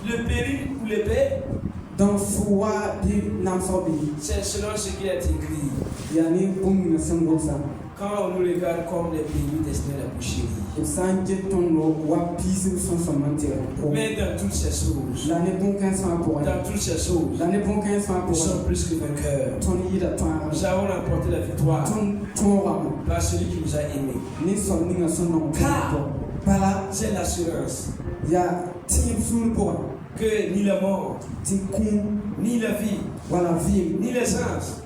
le péril ou l'épée. C'est selon ce qui est écrit. Quand on nous regarde comme des pays destinés à la boucherie. Mais dans toutes ces choses, nous sommes plus que vainqueurs. Nous avons remporté la victoire par celui qui nous a aimés. Car c'est l'assurance que ni la mort, ni la vie, ni les anges,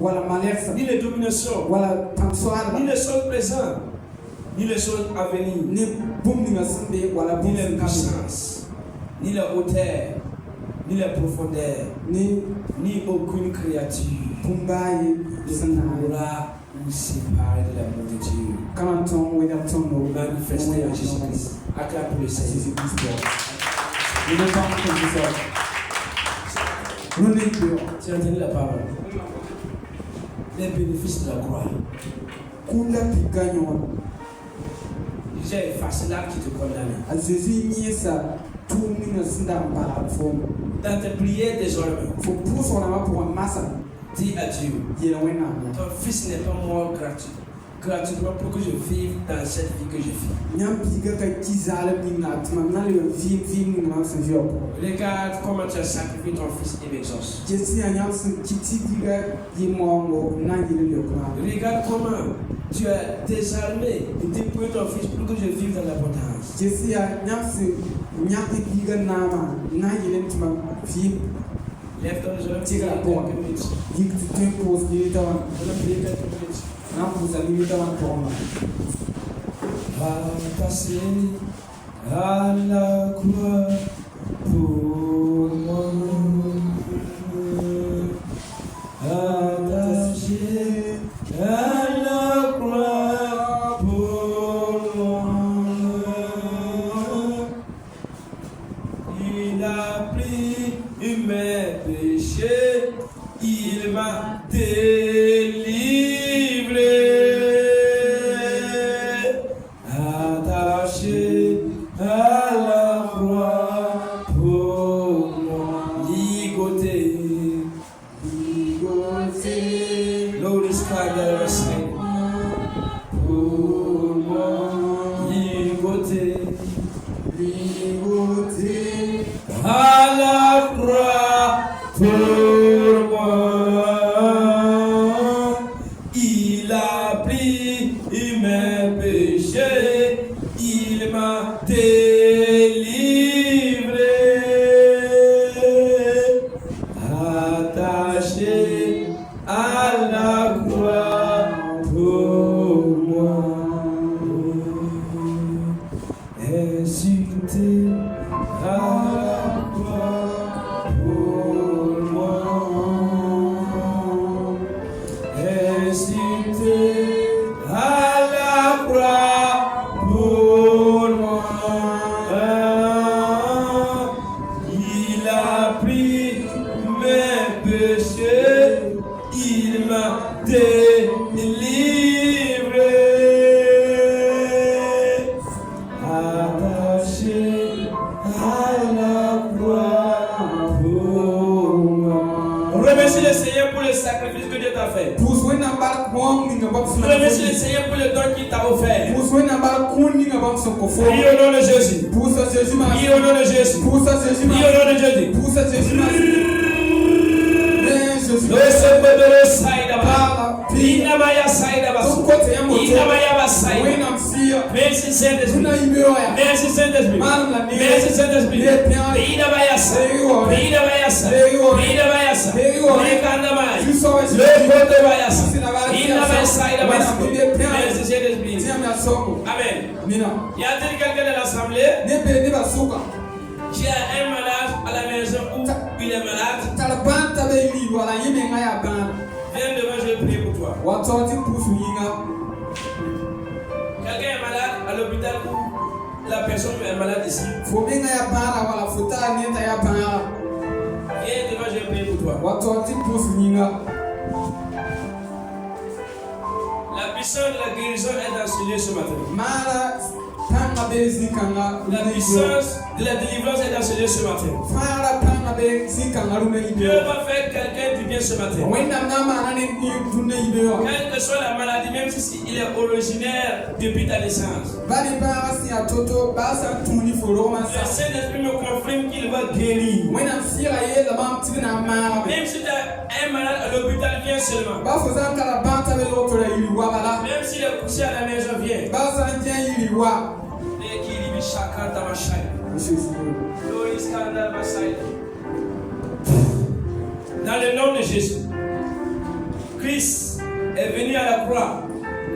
ni les dominations, ni les choses présentes, ni les choses à venir, ni les puissances, ni la hauteur, ni la profondeur, ni aucune créature pourra nous séparer de l'amour de Dieu manifesté en Jésus-Christ. Acclame pour le Seigneur. Tu as entendu la parole. Les bénéfices de la croix. J'ai effacé l'acte qui te condamne. Dans tes prières désormais, dis à Dieu, ton fils n'est pas mort gratuitement pour que je vive dans cette vie que je vis. Regarde comment tu as sacrifié ton fils et m'exauce. Regarde comment tu as désarmé et dépouillé ton fils pour que je vive dans l'abondance. Lève ton oreille, tire la porte. Attaché à la croix pour moi. Attaché à la croix pour moi. Il a pris mes péchés, il m'a délivré. Attaché à la croix pour moi. Ligoté. Lord is kind of saying. Pour moi. Ligoté. À la croix pour moi. Il a pris mes péchés, il m'a délivré. Attaché à la croix pour moi. Insulté à la croix pour moi. Insulté à la croix pour moi. Il a pris mes péchés, il m'a délivré. Attaché à la croix pour moi. Remercie le Seigneur pour le sacrifice que Dieu t'a fait. Remercie le Seigneur pour le don qu'il t'a offert. Prie au nom de Jésus. Prie au nom de Jésus. Prie au nom de Jésus. Merci Saint-Esprit. Merci Saint-Esprit. Merci Saint-Esprit. Amen. Y a-t-il quelqu'un de l'assemblée Tu as un malade à la maison où il est malade. Viens devant, je vais prier pour toi. Quelqu'un est malade à l'hôpital où la personne est malade ici. Viens devant, je vais prier pour toi. La puissance de la guérison est dans ce lieu ce matin. La puissance de la délivrance est dans ce lieu ce matin. Dieu va faire quelqu'un du bien ce matin. Quelle que soit la maladie, même si il est originaire depuis ta naissance. Le Saint-Esprit me confirme qu'il va guérir. Même si tu as un malade à l'hôpital, viens seulement. Même s'il est couché à la maison, viens. Dans le nom de Jésus, Christ est venu à la croix,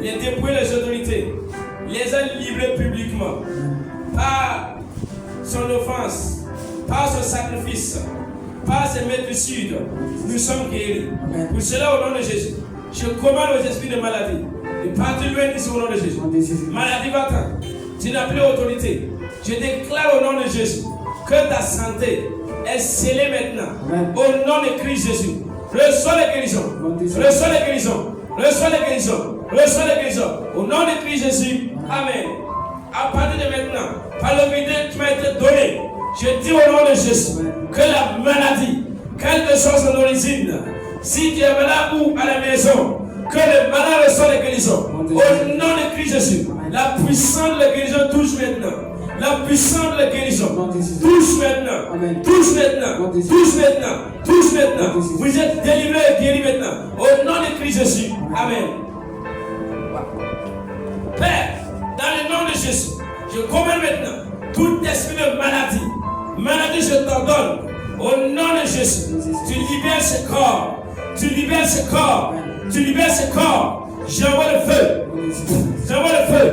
il a dépouillé les autorités, les a livrés publiquement par son offense, par son sacrifice, par ses maîtrisudes. Nous sommes guéris. Pour cela, au nom de Jésus, je commande aux esprits de maladie de partir loin d'ici au nom de Jésus. Maladie va-t'en. Tu n'as plus autorité. Je déclare au nom de Jésus que ta santé est scellée maintenant. Au nom de Christ Jésus. Reçois les guérisons. Reçois les guérisons. Reçois les guérisons. Reçois les guérisons. Au nom de Christ Jésus. Amen. À partir de maintenant, par le ministère qui m'a été donné, je dis au nom de Jésus que la maladie, quelle que soit son origine, si tu es malade ou à la maison, que le malade reçoit les guérisons. Au nom de Christ Jésus. La puissance de la guérison touche maintenant. La puissance de la guérison touche maintenant. Touche maintenant. Touche maintenant. Touche maintenant. Vous êtes délivrés et guéris maintenant. Au nom de Christ Jésus. Amen. Père, dans le nom de Jésus, je commande maintenant tout esprit de maladie. Maladie, je t'ordonne. Au nom de Jésus, tu libères ce corps. Tu libères ce corps. Tu libères ce corps. J'envoie le feu. J'envoie le feu.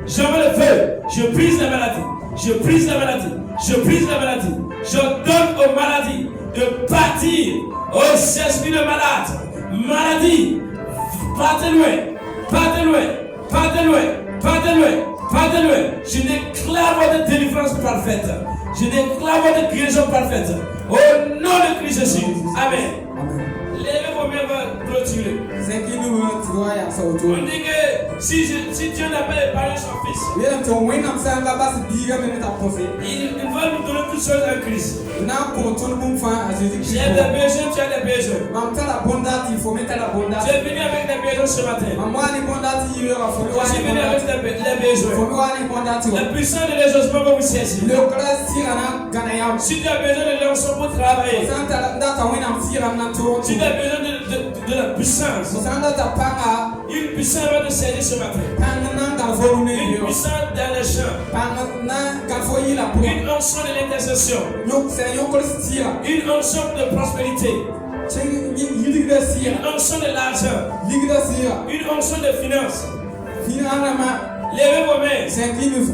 J'envoie le feu. Je brise la maladie. Je brise la maladie. Je brise la maladie. Je donne aux maladies de partir. Aux esprits de malades. Maladie. Partez loin. Partez loin. Partez loin. Partez loin. Partez loin. Je déclare votre délivrance parfaite. Je déclare votre guérison parfaite. Au nom de Christ Jésus. Amen. Levez vos mains, va clôturer. On dit que si Dieu n'a pas épargné son fils, il va nous donner toutes choses en Christ. J'ai des besoins, tu as des besoins. J'ai venu avec des besoins ce matin. J'ai venu avec des besoins. La puissance de l'exaucement va vous saisir. Si tu as besoin de l'onction pour travailler, si tu as besoin de la puissance, une puissance va te saisir ce matin. Une puissance dans les champs. Une onction de l'intercession. Une onction de prospérité. Une onction de l'argent. Une onction de finances. Levez vos mains et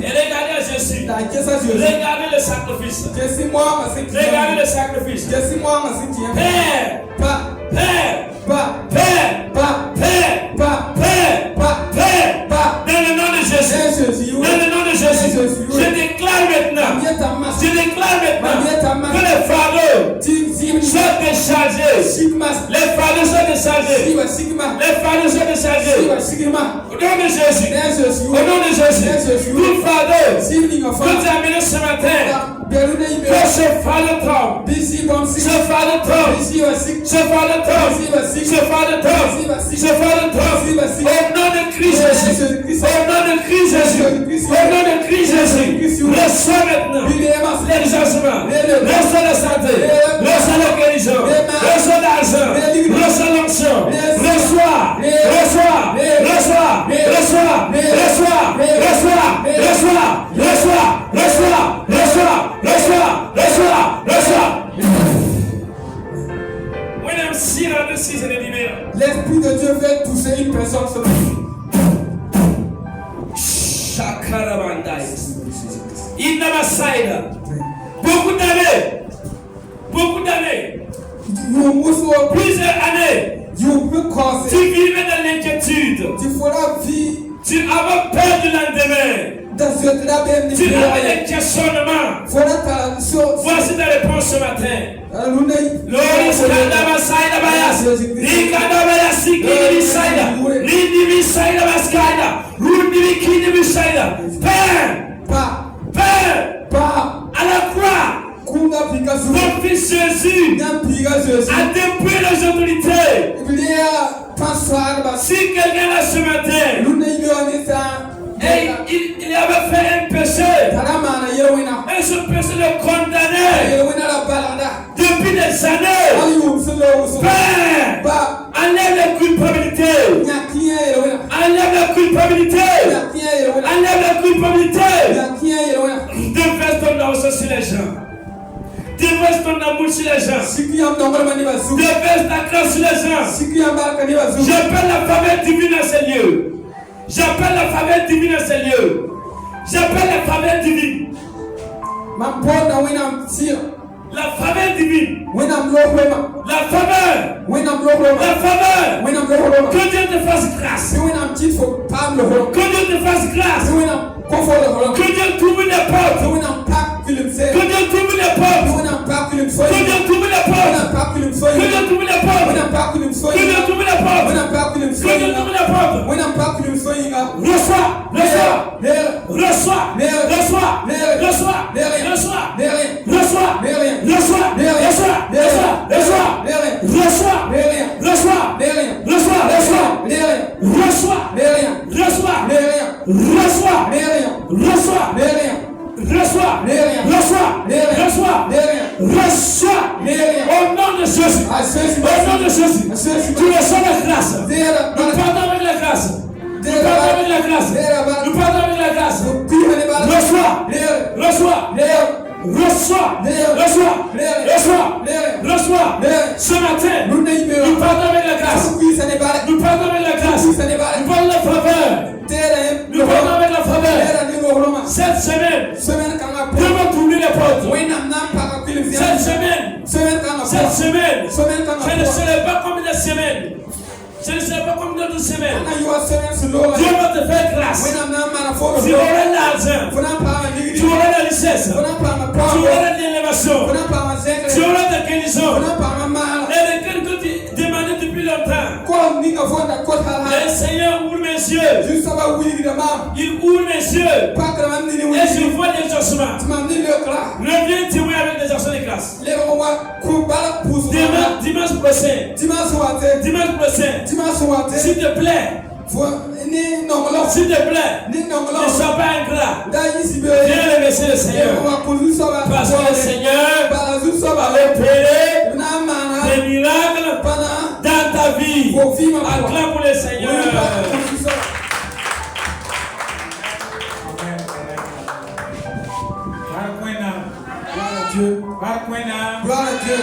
regardez à Jésus. Regardez le sacrifice. Regardez le sacrifice. Père, dans le nom de Jésus. Dans le nom de Jésus. Je déclare maintenant que les fardeaux sont déchargés. Les fardeaux sont déchargés. Les fardeaux sont déchargés. Au nom de Jésus. Au nom de Jésus. Tout fardeau que tu as amené ce matin, que ce fardeau tombe. Ce fardeau tombe. Ce fardeau tombe. Ce fardeau tombe. Ce fardeau tombe. Au nom de Christ Jésus. Au nom de Christ Jésus. Au nom de Christ Jésus. Reçois maintenant l'exaucement. Reçois la santé. Reçois la guérison. Reçois l'argent. Reçois l'onction. Reçois. Reçois. Reçois. Reçois. Reçois. Reçois. Reçois. Reçois. Reçois. Reçois. Reçois. Reçois. Reçois. When I'm seeing on the season in the middle. L'Esprit de Dieu veut toucher une personne ce matin. Shakaramandai. In the side. Beaucoup d'années. Plusieurs années. Tu vivais dans l'inquiétude. Tu avais peur du lendemain. Tu avais des questionnements. Voici ta réponse ce matin. À la croix, ton fils Jésus a dépouillé les autorités. Si quelqu'un là ce matin, et il avait fait un péché, et ce péché le condamnait depuis des années. Père, enlève la culpabilité. Enlève la culpabilité. Enlève la culpabilité. Déverse ton amour sur les gens. Déverse ton amour sur les gens. Déverse ta grâce sur les gens. J'appelle la faveur divine à ces lieux. J'appelle la faveur divine à ces lieux. J'appelle la faveur divine. La faveur divine. La faveur. La faveur. Que Dieu te fasse grâce. Que Dieu te fasse grâce. Que Dieu trouve les portes. Que Dieu trouve les portes. Que Dieu trouve les portes. Que Dieu trouve les portes. Que Dieu trouve les portes. Que Dieu trouve les portes. Reçois. Au nom de Jésus. Au nom de Jésus. Tu reçois la grâce. Nous partons avec la grâce. Nous partons avec la grâce. Nous partons avec la grâce. Reçois. Ce matin, nous partons avec la grâce. Nous partons avec la grâce. Nous partons la faveur. Nous partons avec la faveur. Cette semaine, Dieu va tourner les portes. Cette semaine, je ne serai pas comme des semaines. Je ne serai pas comme d'autres semaines. Dieu va te faire grâce. Tu auras l'argent. Tu auras la richesse. Tu auras l'élévation. Tu auras ta guérison. Et les que tu demandais depuis longtemps. Le Seigneur ouvre mes yeux. Il ouvre mes yeux. Et je vois l'exaucement. Reviens témoigner avec l'exaucement de grâce. Dimanche prochain. S'il te plaît. S'il te plaît, ne sois pas ingrat. Viens remercier le Seigneur. Parce que le Seigneur va opérer des miracles dans ta vie. Acclame pour le Seigneur. Gloire à Dieu.